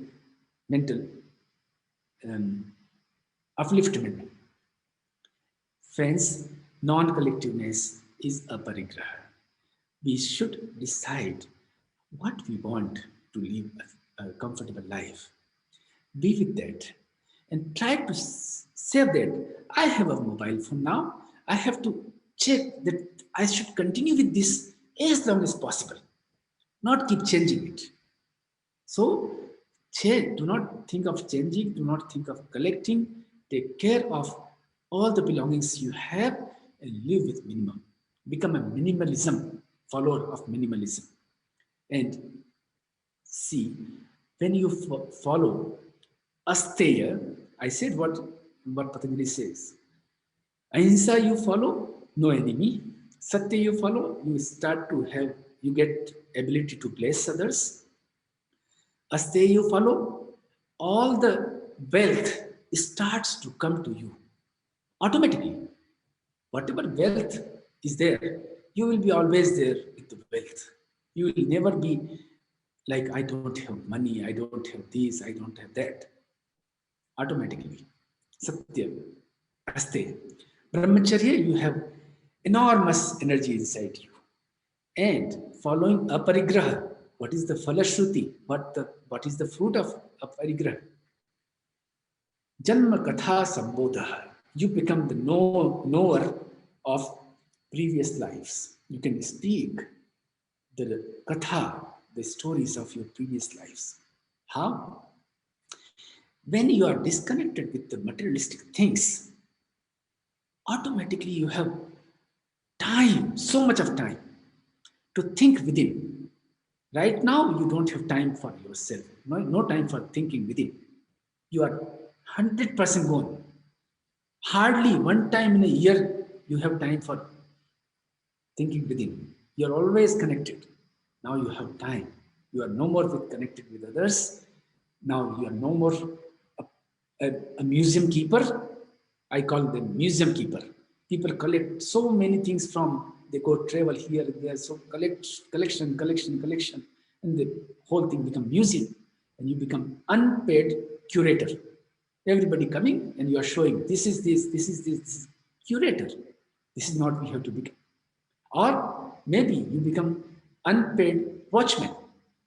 um, upliftment. Friends, non-collectiveness is a parigraha. We should decide what we want to live a comfortable life. Be with that and try to save that. I have a mobile phone now. I have to check that I should continue with this as long as possible, not keep changing it. So, do not think of changing, do not think of collecting. Take care of all the belongings you have and live with minimum. Become a minimalism, follower of minimalism. And see, when you follow Asteya, I said what Patanjali says. Ahimsa you follow, no enemy. Satya you follow, you get ability to bless others. Asteya you follow, all the wealth starts to come to you automatically. Whatever wealth is there, you will be always there with the wealth. You will never be like, I don't have money, I don't have this, I don't have that. Automatically. Satya, Aste. Brahmacharya, you have enormous energy inside you. And following aparigraha, what is the falashruti? What is the fruit of aparigraha? Janma katha sambodha. You become the knower of previous lives. You can speak the katha, the stories of your previous lives. How? When you are disconnected with the materialistic things, automatically you have time, so much of time to think within. Right now, you don't have time for yourself, no time for thinking within. You are 100% gone. Hardly one time in a year you have time for thinking within. You are always connected. Now you have time. You are no more connected with others. Now you are no more a museum keeper. I call them museum keeper. People collect so many things from, they go travel here and there, so collection, and the whole thing become museum, and you become unpaid curator. Everybody coming and you are showing this is curator. This is not we have to become. Or maybe you become unpaid watchman.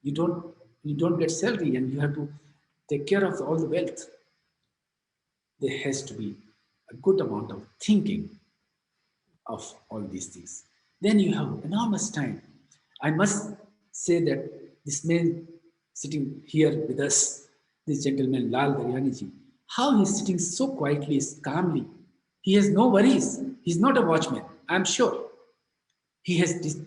You don't get salary and you have to take care of all the wealth. There has to be a good amount of thinking of all these things. Then you have enormous time. I must say that this man sitting here with us, this gentleman Lal Daryaniji, how he's sitting so quietly, calmly. He has no worries. He's not a watchman, I'm sure. He has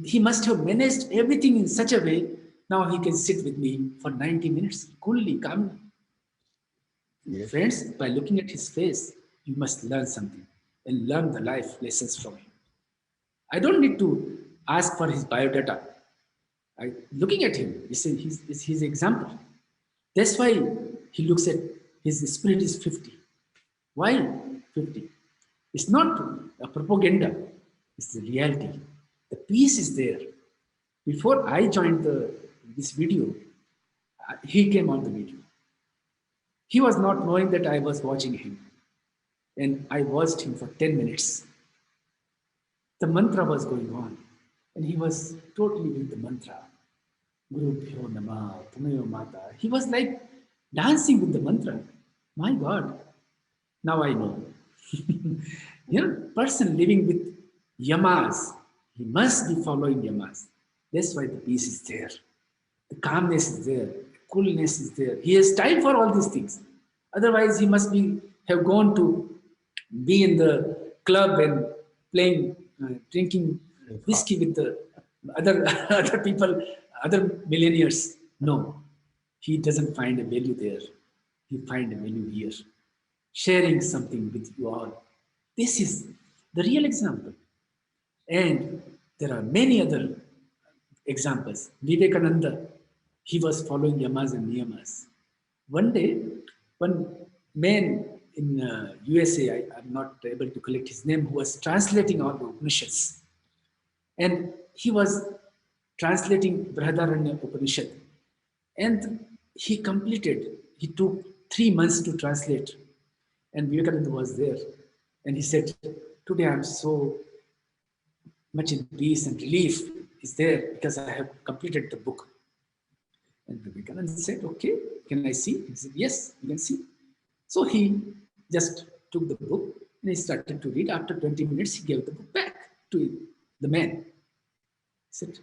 he must have managed everything in such a way. Now he can sit with me for 90 minutes, coolly, calmly. Yes. Friends, by looking at his face, you must learn something and learn the life lessons from him. I don't need to ask for his biodata. Looking at him, is his example. That's why he looks at his spirit is 50. Why 50? It's not a propaganda, it's the reality. The peace is there. Before I joined this video, he came on the video. He was not knowing that I was watching him. And I watched him for 10 minutes. The mantra was going on, and he was totally with the mantra. Guru Bhyo Nama, Tumayo Mata. He was like dancing with the mantra. My God, now I know. Person living with yamas, he must be following yamas. That's why the peace is there, the calmness is there, the coolness is there. He has time for all these things. Otherwise, he must be have gone to be in the club and playing, drinking whiskey with the other other people, other millionaires. No, he doesn't find a value there. He find a value here, sharing something with you all. This is the real example. And there are many other examples. Vivekananda, he was following Yamas and Niyamas. One day, one man in USA, I'm not able to collect his name, who was translating all the Upanishads. And he was translating Brihadaranya Upanishad. And he took 3 months to translate. And Vivekananda was there. And he said, today I'm so much in peace and relief is there because I have completed the book. And Vivekananda said, okay, can I see? He said, yes, you can see. So he just took the book and he started to read. After 20 minutes, he gave the book back to the man. He said,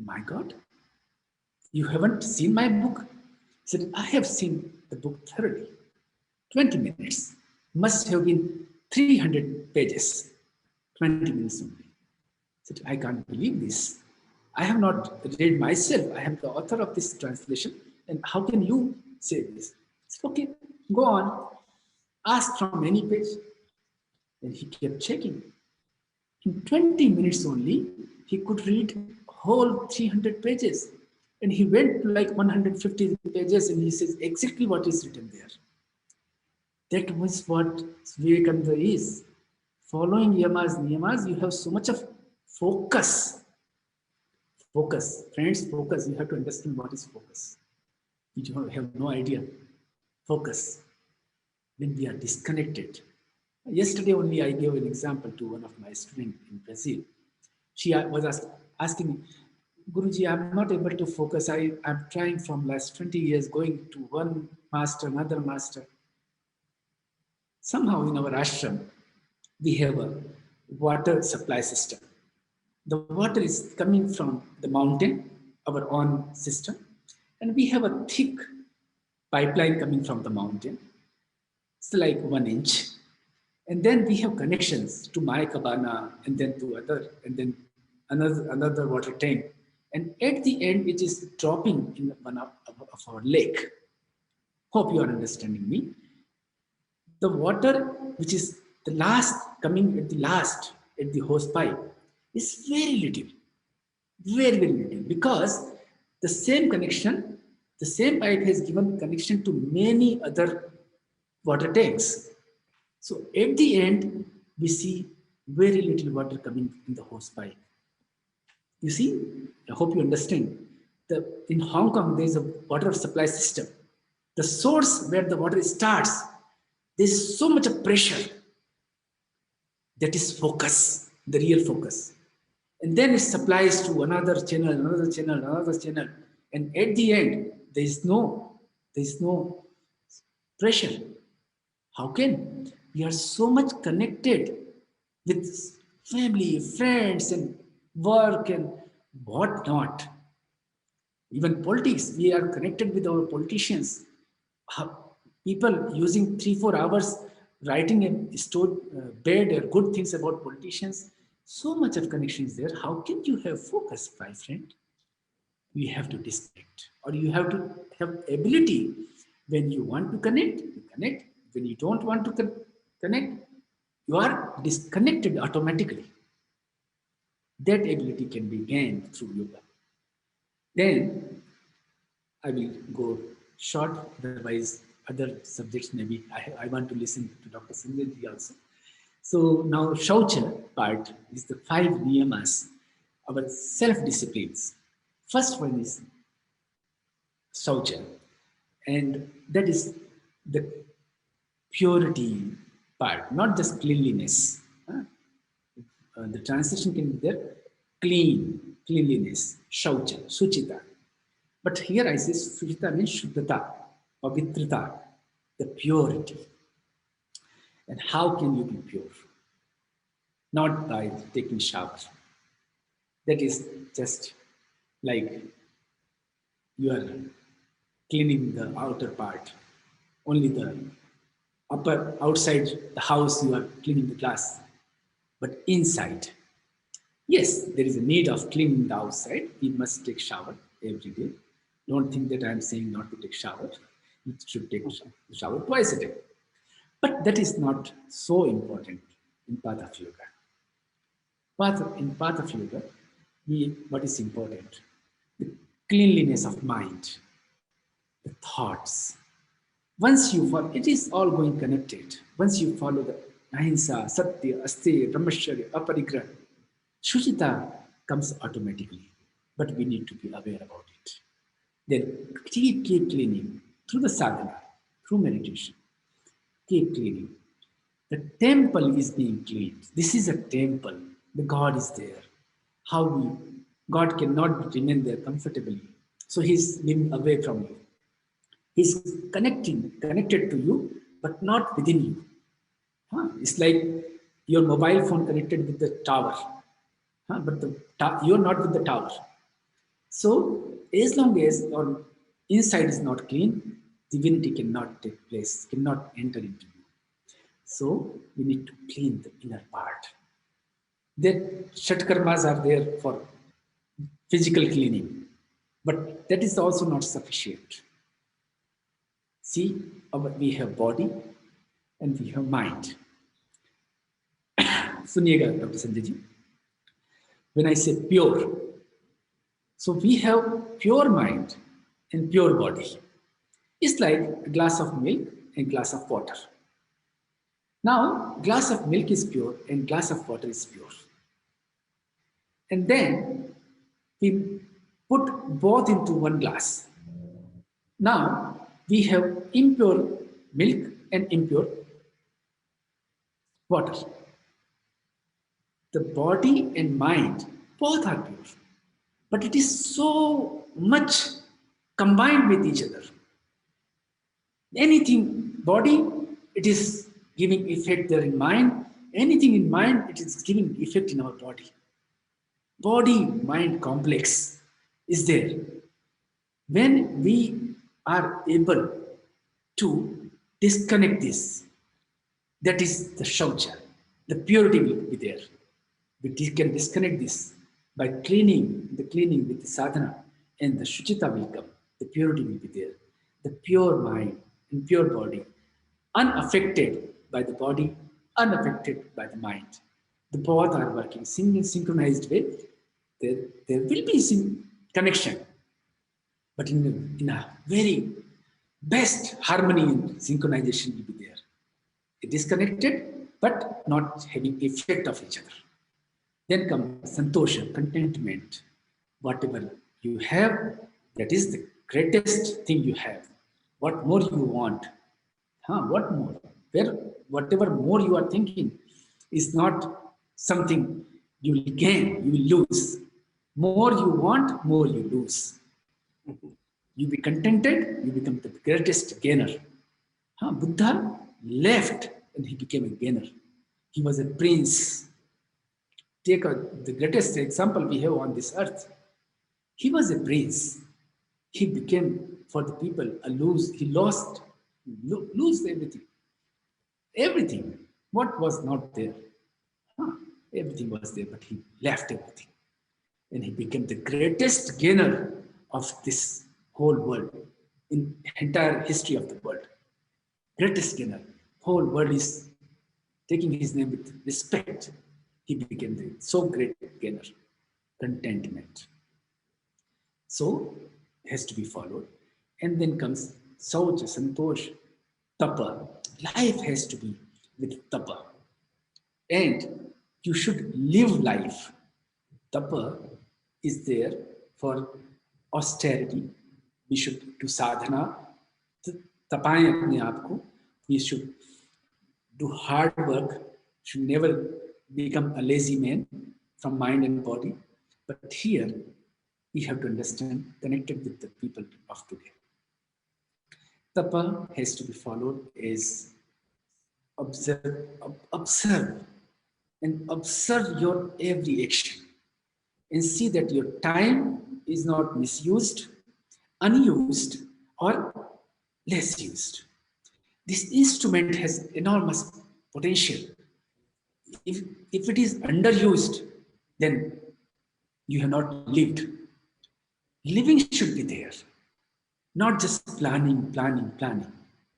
my God, you haven't seen my book? He said, I have seen the book thoroughly. 20 minutes. Must have been 300 pages. 20 minutes only. I said, I can't believe this. I have not read myself. I am the author of this translation. And how can you say this? I said, okay, go on. Ask from any page. And he kept checking. In 20 minutes only, he could read whole 300 pages. And he went to like 150 pages and he says exactly what is written there. That was what Vivekananda is. Following Yamas Niyamas, you have so much of focus. Focus. Friends, focus. You have to understand what is focus. You have no idea. Focus. When we are disconnected. Yesterday only I gave an example to one of my students in Brazil. She was asking me, Guruji, I'm not able to focus. I'm trying from last 20 years, going to one master, another master. Somehow in our ashram, we have a water supply system. The water is coming from the mountain, our own system, and we have a thick pipeline coming from the mountain. It's like 1 inch. And then we have connections to my cabana and then to other, and then another water tank. And at the end, it is dropping in one of our lake. Hope you are understanding me. The water, which is the last, coming at the last, at the hose pipe, is very little, very, very little, because the same connection, the same pipe has given connection to many other water tanks. So at the end, we see very little water coming in the hose pipe. You see, I hope you understand. In Hong Kong, there is a water supply system. The source where the water starts, there is so much of pressure. That is focus, the real focus. And then it supplies to another channel, another channel, another channel. And at the end, there is no pressure. How can? We are so much connected with family, friends, and work and whatnot. Even politics, we are connected with our politicians. People using 3-4 hours writing a bad or good things about politicians. So much of connection is there. How can you have focus, my friend? You have to disconnect, or you have to have ability. When you want to connect, you connect. When you don't want to connect, you are disconnected automatically. That ability can be gained through yoga. Then I will go short, otherwise other subjects maybe I want to listen to Dr. Sanjay ji also. So now Shaucha part is the 5 niyamas, our self-disciplines. First one is Shaucha, and that is the purity part, not just cleanliness. the translation can be there, clean, cleanliness, shaucha, suchita. But here I say suchita means shuddhata, pavitrita, the purity. And how can you be pure? Not by taking shower. That is just like you are cleaning the outer part, only the upper outside the house you are cleaning the glass, but inside, yes, there is a need of cleaning the outside. We must take shower every day. Don't think that I am saying not to take shower. You should take shower twice a day. But that is not so important in path of yoga. In path of yoga, what is important? The cleanliness of mind, the thoughts. Once you follow, it is all going connected. Once you follow the ahimsa, satya, asteya, brahmacharya, aparigraha, shuchita comes automatically. But we need to be aware about it. Then keep cleaning through the sadhana, through meditation. Keep cleaning. The temple is being cleaned. This is a temple. The God is there. God cannot remain there comfortably. So he's living away from you. He's connected to you, but not within you. It's like your mobile phone connected with the tower, but you're not with the tower. So as long as your inside is not clean, divinity cannot take place, cannot enter into you. So we need to clean the inner part. That shatkarmas are there for physical cleaning, but that is also not sufficient. See, we have body and we have mind. Suniega, Dr. Sanjay. When I say pure, so we have pure mind and pure body. It's like a glass of milk and glass of water. Now, glass of milk is pure and glass of water is pure. And then we put both into one glass. Now, we have impure milk and impure water. The body and mind, both are pure. But it is so much combined with each other. Anything, body, it is giving effect there in mind. Anything in mind, it is giving effect in our body. Body-mind complex is there. When we are able to disconnect this, that is the shaucha, the purity will be there. We can disconnect this by cleaning with the sadhana, and the shuchita will come, the purity will be there. The pure mind and pure body, unaffected by the body, unaffected by the mind. The both are working in synchronized way. There will be connection, but in a very best harmony and synchronization will be there. It is connected, but not having effect of each other. Then comes santosha, contentment. Whatever you have, that is the greatest thing you have. What more you want? What more? Whatever more you are thinking is not something you will gain, you will lose. More you want, more you lose. You be contented, you become the greatest gainer. Buddha left and he became a gainer. He was a prince. Take the greatest example we have on this earth. He was a prince. He became for the people he lost everything. Everything. What was not there? Everything was there, but he left everything. And he became the greatest gainer of this whole world, in entire history of the world. Greatest gainer. Whole world is taking his name with respect. He became the so great gainer. Contentment. So, it has to be followed. And then comes saucha, santosh, tapa. Life has to be with tapa. And you should live life. Tapa is there for austerity. We should do sadhana. Tapaye apne aap ko. We should do hard work. Should never become a lazy man from mind and body. But here, we have to understand, connected with the people of today. Tapa has to be followed as observe and observe your every action and see that your time is not misused, unused, or less used. This instrument has enormous potential. If, if it is underused, then you have not lived. Living should be there, not just planning.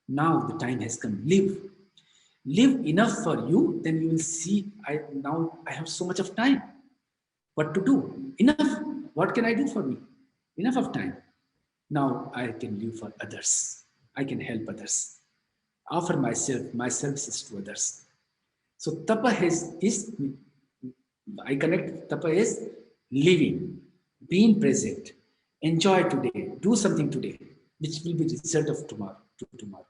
Now the time has come. Live enough for you, then you will see, now I have so much of time. What to do? Enough. What can I do for me? Enough of time. Now I can live for others. I can help others. Offer my services to others. So tapa is I connect tapa is living, being present, enjoy today, do something today, which will be the result of tomorrow.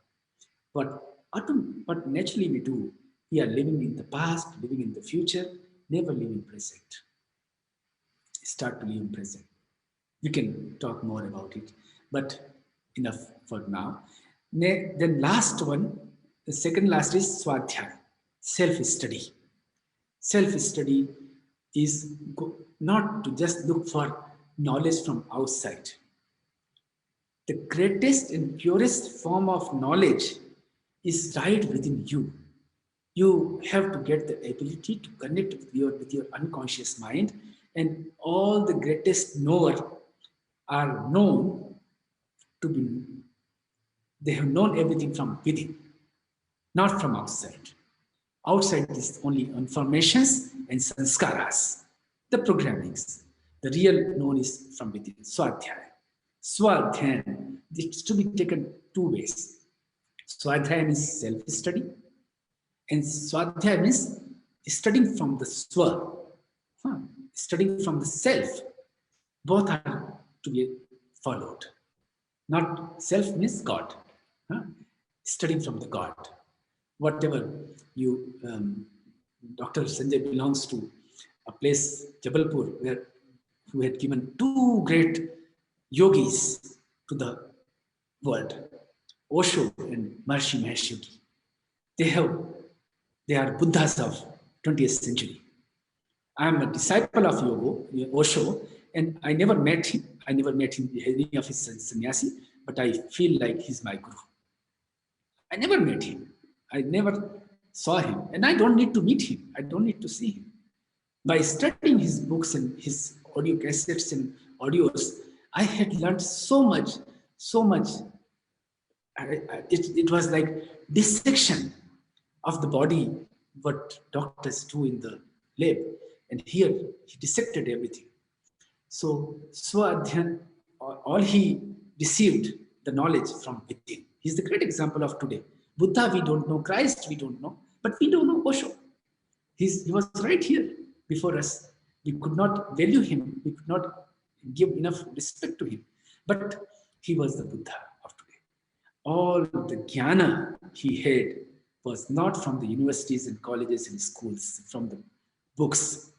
What naturally we do, we are living in the past, living in the future, never living present. Start to live in present. We can talk more about it, but enough for now. Then last one, the second last is swadhyaya, self-study. Self-study is not to just look for knowledge from outside. The greatest and purest form of knowledge is right within you. You have to get the ability to connect with your unconscious mind, and all the greatest knower are known to be, they have known everything from within, not from outside. Outside is only informations and sanskaras, the programmings. The real known is from within, swadhyaya. Swadhyaya, it's to be taken two ways. Swadhyaya means self-study, and swadhyaya means studying from the swa, studying from the self. Both are to be followed. Not self means God. Studying from the God. Whatever you, Dr. Sanjay belongs to a place, Jabalpur, who had given two great yogis to the world, Osho and Maharishi Mahesh Yogi. They are Buddhas of 20th century. I am a disciple of Osho, and I never met him. I never met him, any of his sannyasi, but I feel like he's my guru. I never met him. I never saw him, and I don't need to meet him. I don't need to see him. By studying his books and his audio cassettes and audios, I had learned so much, so much. It was like dissection of the body, what doctors do in the lab. And here, he dissected everything. So, Swadhyana, all he received the knowledge from within. He's the great example of today. Buddha, we don't know. Christ, we don't know. But we don't know Osho. He was right here before us. We could not value him. We could not give enough respect to him. But he was the Buddha of today. All the jnana he had was not from the universities and colleges and schools, from the books.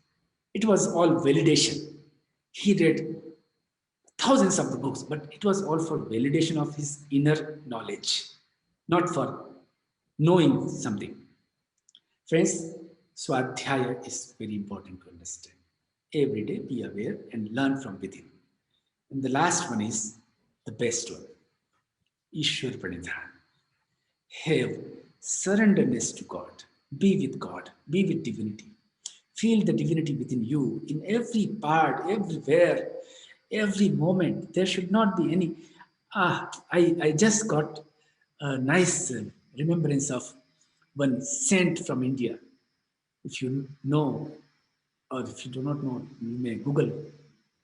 It was all validation. He read thousands of the books, but it was all for validation of his inner knowledge, not for knowing something. Friends, Swadhyaya is very important to understand. Every day be aware and learn from within. And the last one is the best one. Ishwar Pranidhan. Have surrenderness to God. Be with God. Be with divinity. Feel the divinity within you in every part, everywhere, every moment. There should not be any. I just got a nice remembrance of one saint from India. If you know, or if you do not know, you may Google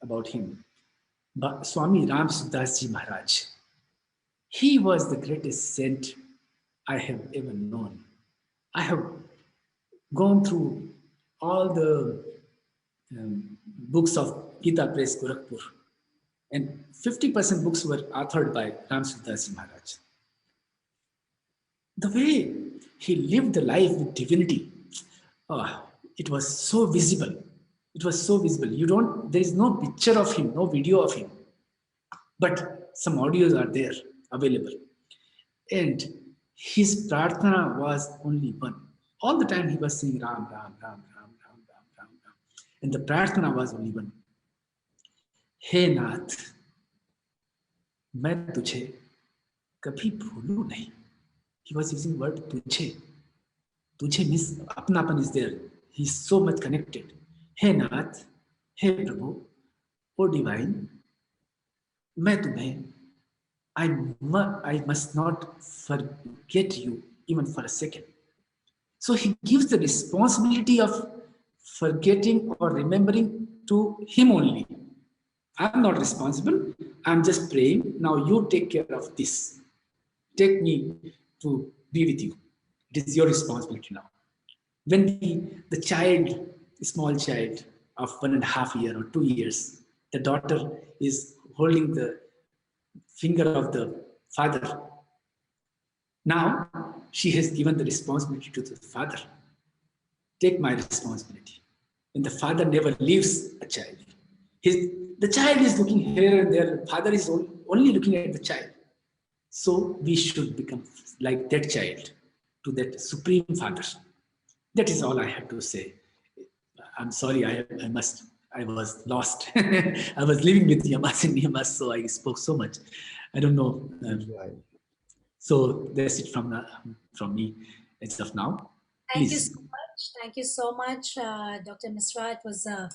about him. But Swami Ram Sudas Ji Maharaj. He was the greatest saint I have ever known. I have gone through all the books of Gita Press Gorakhpur, and 50% books were authored by Ram Sudas Ji Maharaj. The way he lived the life with divinity, it was so visible. It was so visible. There is no picture of him, no video of him, but some audios are there available. And his prarthana was only one. All the time he was saying Ram, Ram, Ram, Ram, Ram, Ram, Ram, Ram. And the prarthana was only one. Hey Nath, मैं तुझे कभी भूलूं नहीं. He was using word तुझे. तुझे means अपनापन is there. He is so much connected. Hey Nath, hey Prabhu, oh divine, मैं तुम्हें I must not forget you even for a second. So he gives the responsibility of forgetting or remembering to him only. I'm not responsible. I'm just praying. Now you take care of this. Take me to be with you. It is your responsibility now. When the child, the small child of 1.5 years or 2 years, the daughter is holding the finger of the father. Now she has given the responsibility to the father. Take my responsibility. And the father never leaves a child. The child is looking here and there. The father is only looking at the child. So we should become like that child to that supreme father. That is all I have to say. I'm sorry, I was lost. I was living with Yamas Niyamas, so I spoke so much. I don't know. So that's it from me as of now. Thank you Please. so much. Thank you so much, Dr. Misra. It was a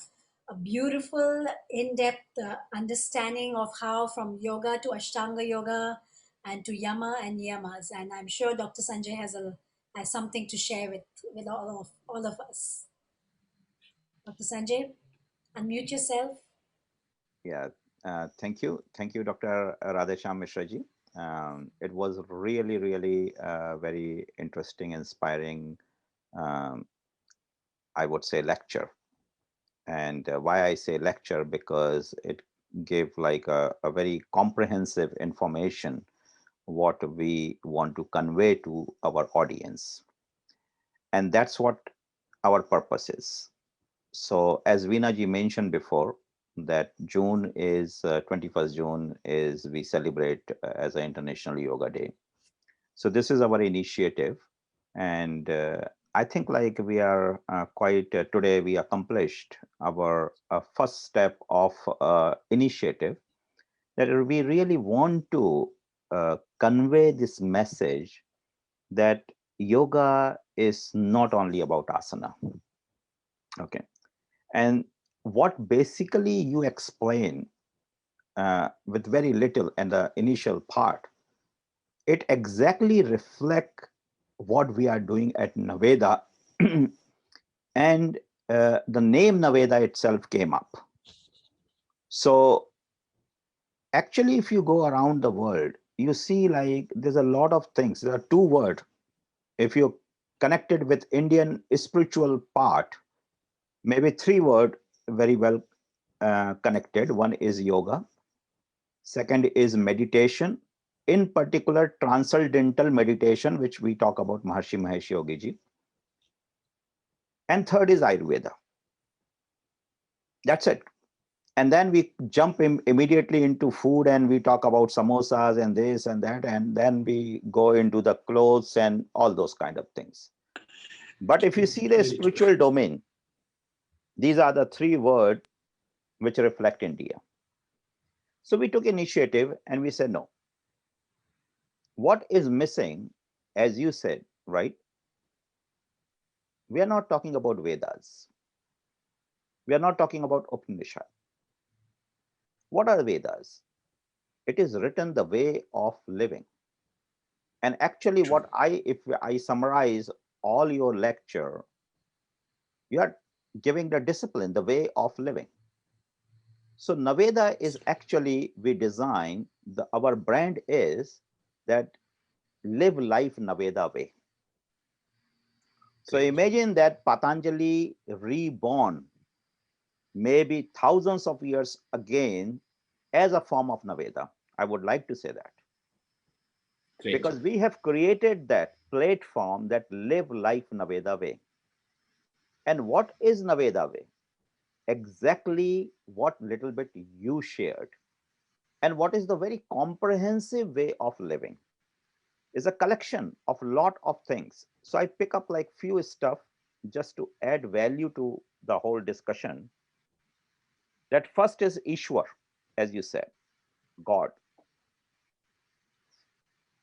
beautiful, in-depth understanding of how from yoga to Ashtanga yoga and to Yama and Niyamas. And I'm sure Dr. Sanjay has something to share with all of us. Dr. Sanjay, unmute yourself. Yeah, thank you. Thank you, Dr. Radhesham Mishraji. It was really, really very interesting, inspiring, um, I would say, lecture. And why I say lecture, because it gave like a very comprehensive information what we want to convey to our audience. And that's what our purpose is. So as Veena mentioned before, that June is 21st June is we celebrate as an International Yoga Day. So this is our initiative, and I think like we are quite today we accomplished our first step of initiative, that we really want to convey this message that yoga is not only about asana. Okay. And what basically you explain with very little in the initial part, it exactly reflect what we are doing at Naveda. And the name Naveda itself came up. So actually, if you go around the world, you see like there's a lot of things. There are two words. If you're connected with Indian spiritual part, maybe three words very well connected. One is yoga. Second is meditation, in particular transcendental meditation, which we talk about Maharshi Mahesh Yogi ji. And third is Ayurveda. That's it. And then we jump immediately into food, and we talk about samosas and this and that, and then we go into the clothes and all those kind of things. But if you see the spiritual domain, these are the three words which reflect India. So we took initiative and we said, no. What is missing, as you said, right? We are not talking about Vedas. We are not talking about Upanishad. What are Vedas? It is written the way of living. And actually, if I summarize all your lecture, you are giving the discipline, the way of living. So Naveda is actually, we design, our brand is that live life Naveda way. So imagine that Patanjali reborn maybe thousands of years again as a form of Naveda. I would like to say that. Great. Because we have created that platform that live life Naveda way. And what is Naveda way? Exactly what little bit you shared. And what is the very comprehensive way of living? Is a collection of lot of things. So I pick up like few stuff just to add value to the whole discussion. That first is Ishwar, as you said, God.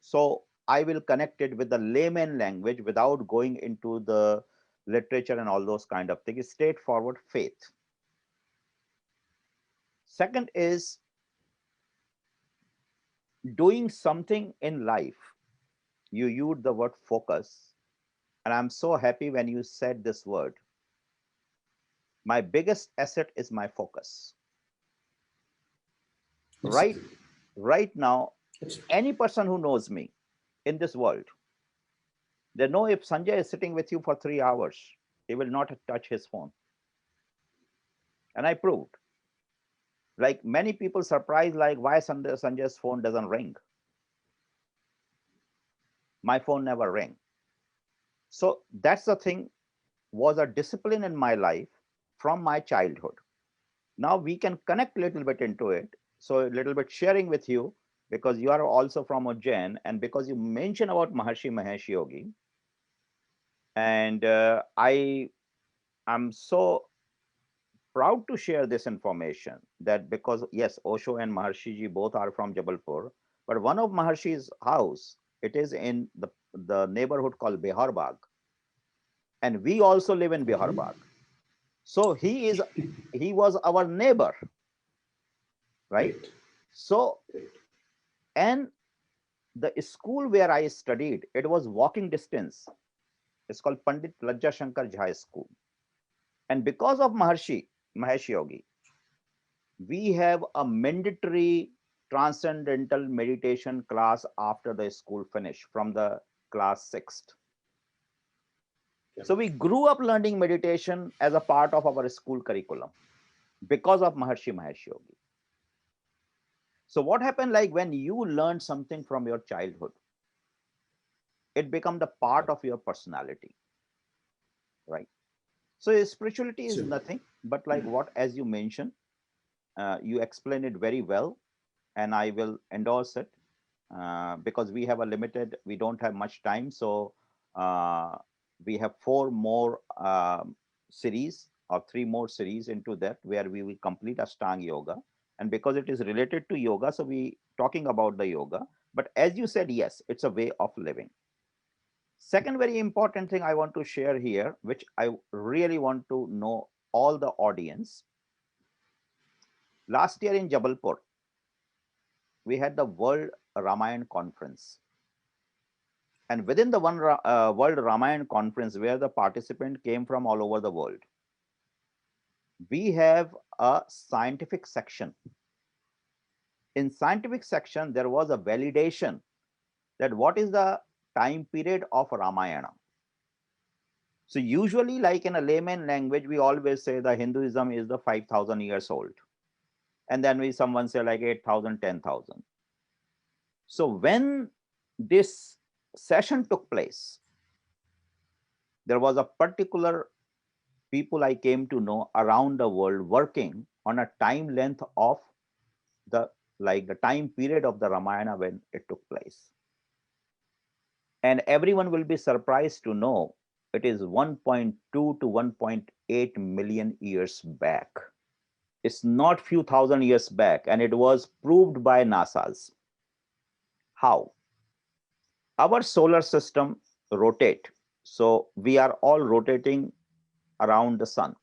So I will connect it with the layman language without going into the literature and all those kind of things. Straightforward faith. Second is doing something in life. You used the word focus, and I'm so happy when you said this word. My biggest asset is my focus. Right, Absolutely. right now, Absolutely. any person who knows me in this world, they know if Sanjay is sitting with you for 3 hours, he will not touch his phone. And I proved. Like many people surprised, like why Sanjay's phone doesn't ring. My phone never rang. So that's the thing, was a discipline in my life from my childhood. Now we can connect a little bit into it. So a little bit sharing with you, because you are also from Ujjain, and because you mentioned about Maharshi Mahesh Yogi, and I am so proud to share this information, that because yes, Osho and Maharshi ji both are from Jabalpur, but one of Maharshi's house, it is in the neighborhood called Bihar Bagh, and we also live in Bihar Okay. Bagh. So he was our neighbor, right? Great. So, Great. and the school where I studied, it was walking distance. It's called Pandit Lajja Shankar Jha School. And because of Maharshi Mahesh Yogi, we have a mandatory transcendental meditation class after the school finish from the class 6th. Yeah. So we grew up learning meditation as a part of our school curriculum because of Maharshi Mahesh Yogi. So what happened, like when you learn something from your childhood, it becomes the part of your personality, right? So spirituality is So, nothing but like what, as you mentioned, you explain it very well, and I will endorse it, because we don't have much time. So uh, we have 4 more series or 3 more series into that, where we will complete Ashtang yoga. And because it is related to yoga, so we talking about the yoga. But as you said, yes, it's a way of living. Second very important thing I want to share here, which I really want to know all the audience. Last year in Jabalpur, we had the World Ramayana Conference. And within the World Ramayana Conference, where the participant came from all over the world, we have a scientific section. In scientific section, there was a validation that what is the time period of Ramayana. So usually, like in a layman language, we always say the Hinduism is the 5,000 years old. And then someone say like 8,000, 10,000. So when this session took place, there was a particular people I came to know around the world working on a time length of the the time period of the Ramayana when it took place. And everyone will be surprised to know it is 1.2 to 1.8 million years back. It's not few thousand years back, and it was proved by NASA's. How? Our solar system rotate. So we are all rotating around the sun.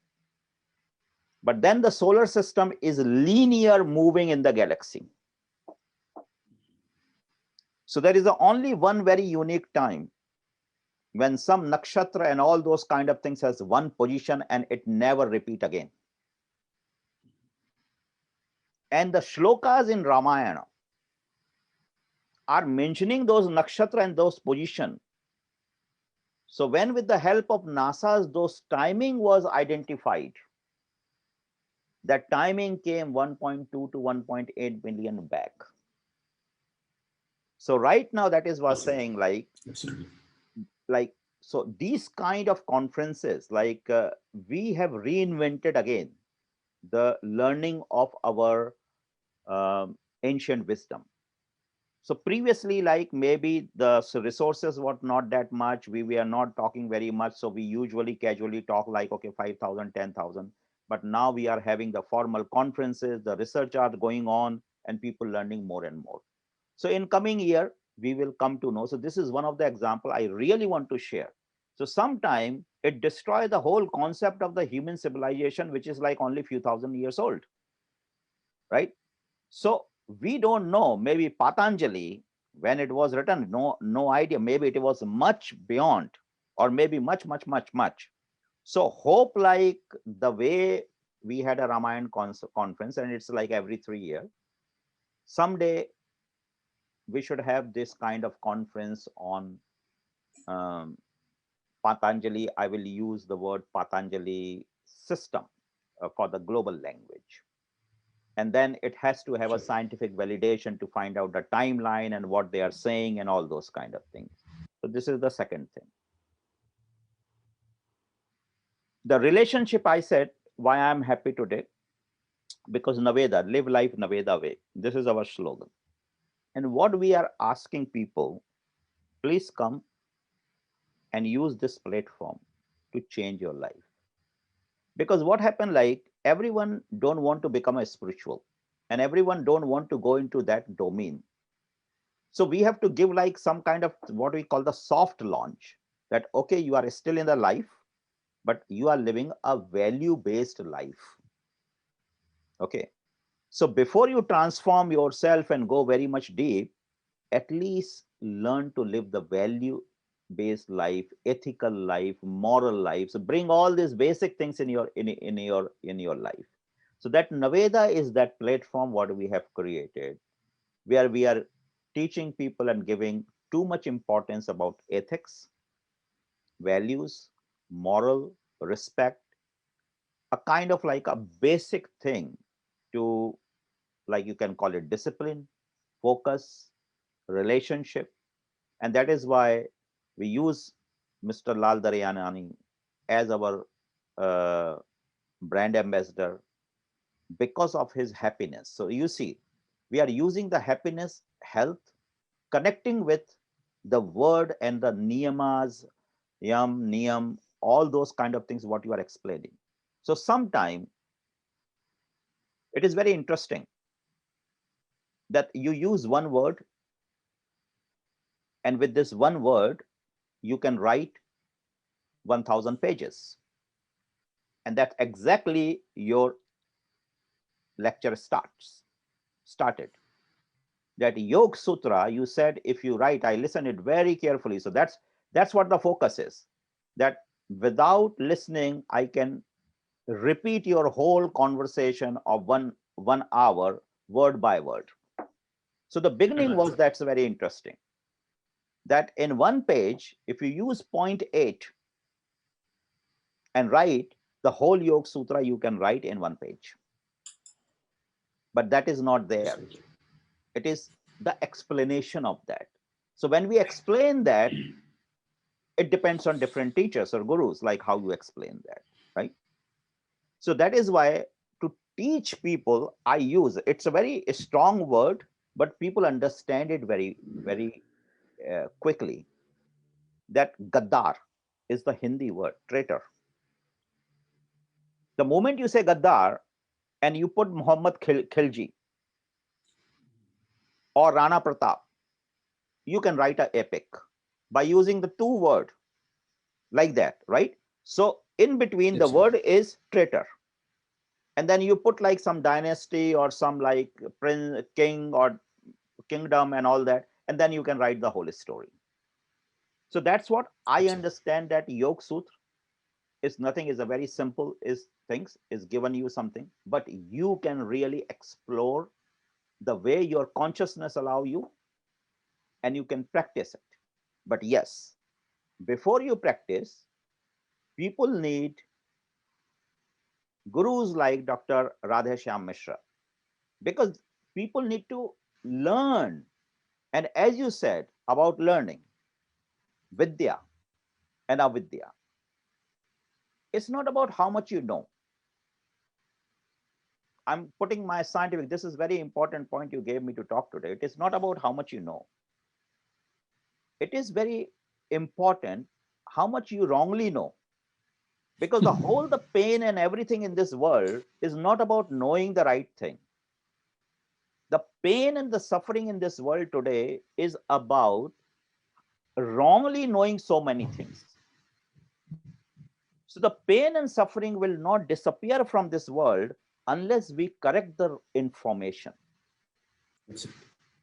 But then the solar system is linear moving in the galaxy. So there is only one very unique time when some nakshatra and all those kind of things has one position and it never repeat again. And the shlokas in Ramayana are mentioning those nakshatra and those position. So when with the help of NASA's those timing was identified, that timing came 1.2 to 1.8 million back. So right now that is was absolutely. saying Absolutely. like So these kind of conferences, like we have reinvented again the learning of our ancient wisdom. So previously, like maybe the resources were not that much, we are not talking very much, so we usually casually talk like, okay, 5,000, 10,000. But now we are having the formal conferences, the research are going on, and people learning more and more. So in coming year, we will come to know. So this is one of the example I really want to share. So sometime it destroy the whole concept of the human civilization, which is like only few thousand years old, right? So we don't know, maybe Patanjali, when it was written, no idea, maybe it was much beyond, or maybe much, much, much, much. So hope, like the way we had a Ramayana conference, and it's like every 3 years, someday we should have this kind of conference on um, Patanjali. I will use the word Patanjali system for the global language. And then it has to have a Sure. scientific validation to find out the timeline and what they are saying and all those kind of things. So this is the second thing. The relationship, I said, why I'm happy today, because Naveda, live life Naveda way. This is our slogan. And what we are asking people, please come and use this platform to change your life. Because what happened, like everyone don't want to become a spiritual, and everyone don't want to go into that domain. So we have to give like some kind of what we call the soft launch, that okay, you are still in the life, but you are living a value based life. Okay, so before you transform yourself and go very much deep, at least learn to live the value based life, ethical life, moral life. So bring all these basic things in your life. So that Naveda is that platform what we have created, where we are teaching people and giving too much importance about ethics, values, moral, respect, a kind of like a basic thing to, like you can call it discipline, focus, relationship. And that is why we use Mr. Lal Daryanani as our uh, brand ambassador, because of his happiness. So you see, we are using the happiness, health, connecting with the word and the niyamas, yam, niyam, all those kind of things, what you are explaining. So sometime it is very interesting that you use one word, and with this one word, you can write 1,000 pages. And that's exactly your lecture started. That Yoga Sutra, you said, if you write, I listened it very carefully. So that's what the focus is. That without listening, I can repeat your whole conversation of one hour, word by word. So the beginning was, that's very interesting. That in one page, if you use point 8 and write the whole Yoga Sutra, you can write in one page. But that is not there. Absolutely. It is the explanation of that. So when we explain that, it depends on different teachers or gurus, like how you explain that, right? So that is why to teach people, I use, it's a very strong word, but people understand it very, very quickly. That Gaddar is the Hindi word, traitor. The moment you say Gaddar and you put Muhammad Khilji or Rana Pratap, you can write an epic by using the two word like that, right? So in between the Absolutely. word is traitor, and then you put like some dynasty or some like prince, king or kingdom and all that, and then you can write the whole story. So that's what I Absolutely. understand, that Yoga Sutra is nothing, is a very simple is things, is given you something, but you can really explore the way your consciousness allow you, and you can practice it. But yes, before you practice, people need gurus like Dr. Radheshyam Mishra, because people need to learn. And as you said about learning, Vidya, and avidya. It's not about how much you know. I'm putting my scientific, this is very important point you gave me to talk today. It is not about how much you know. It is very important how much you wrongly know. Because the pain and everything in this world is not about knowing the right thing. The pain and the suffering in this world today is about wrongly knowing so many things. So the pain and suffering will not disappear from this world unless we correct the information.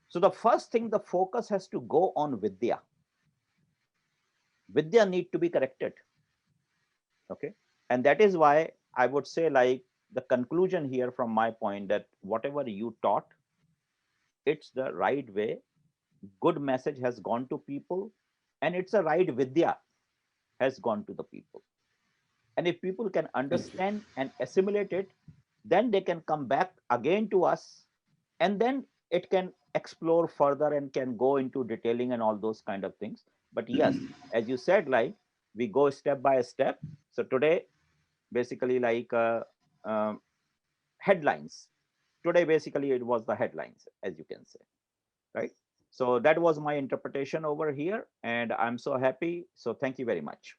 So the first thing, the focus has to go on Vidya. Vidya need to be corrected. Okay. And that is why I would say, like, the conclusion here from my point, that whatever you taught, it's the right way. Good message has gone to people, and it's a right Vidya has gone to the people. And if people can understand and assimilate it, then they can come back again to us, and then it can explore further and can go into detailing and all those kind of things. But yes, as you said, like, we go step by step. So today, basically, like, headlines. Today, basically, it was the headlines, as you can say, right? So that was my interpretation over here, and I'm so happy. So thank you very much.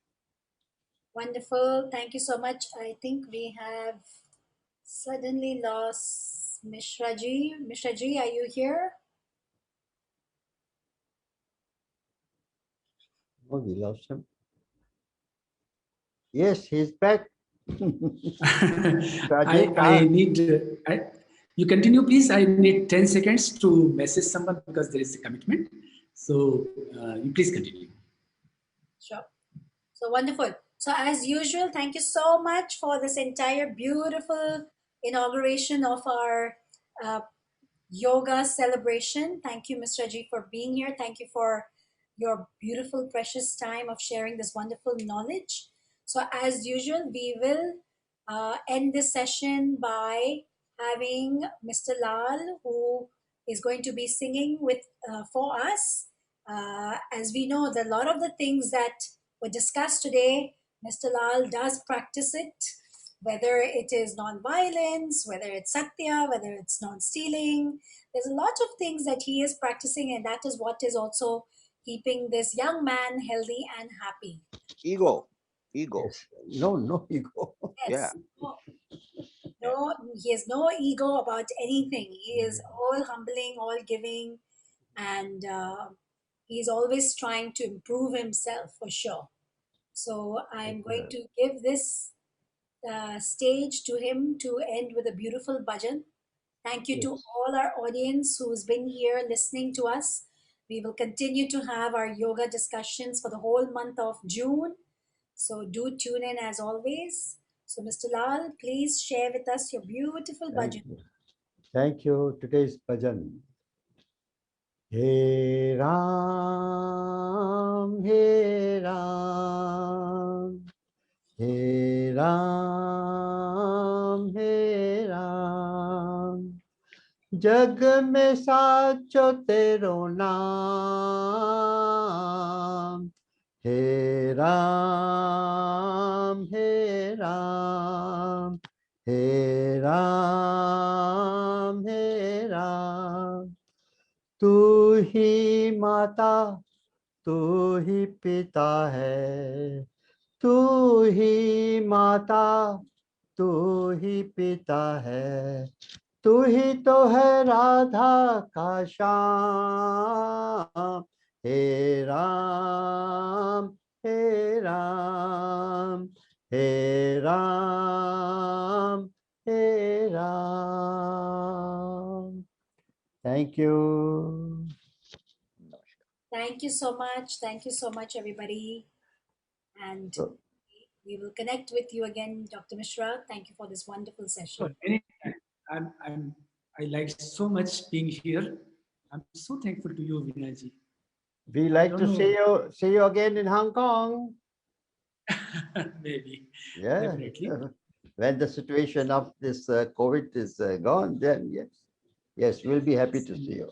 Wonderful. Thank you so much. I think we have suddenly lost Mishraji. Mishraji, are you here? Oh, we lost him. Yes, he's back. I need, you continue, please. I need 10 seconds to message someone because there is a commitment. So you please continue. Sure. So wonderful. So as usual, thank you so much for this entire beautiful inauguration of our uh, yoga celebration. Thank you, Ms. Raji, for being here. Thank you for your beautiful, precious time of sharing this wonderful knowledge. So, as usual, we will end this session by having Mr. Lal, who is going to be singing with for us. As we know, that a lot of the things that were discussed today, Mr. Lal does practice it, whether it is non-violence, whether it's satya, whether it's non-stealing. There's a lot of things that he is practicing, and that is what is also keeping this young man healthy and happy. Ego, ego. Yes. No, no ego. Yeah. Yes. No, he has no ego about anything. He is all humbling, all giving, and he's always trying to improve himself for sure. So I'm going to give this stage to him to end with a beautiful bhajan. Thank you to Yes. all our audience who's been here listening to us. We will continue to have our yoga discussions for the whole month of June. So do tune in as always. So, Mr. Lal, please share with us your beautiful Thank bhajan. you. Thank you. Today's bhajan. He Ram, He Ram, He Ram, He Ram. जग में साचो तेरो नाम हे राम हे राम हे राम हे राम तू ही माता तू ही पिता है तू ही माता तू ही पिता है तू ही तो है राधा का श्याम हे राम हे राम हे राम हे Ram thank you Thank you so much. Thank you so much, everybody. And we will connect with you again, Dr. Mishra. Thank you for this wonderful So session. anytime, I like so much being here. I'm so thankful to you, Vinayji. we I like don't to know, see you again in Hong Kong. maybe, Yeah. definitely. When the situation of this COVID is gone, then yes, we'll be happy to see you.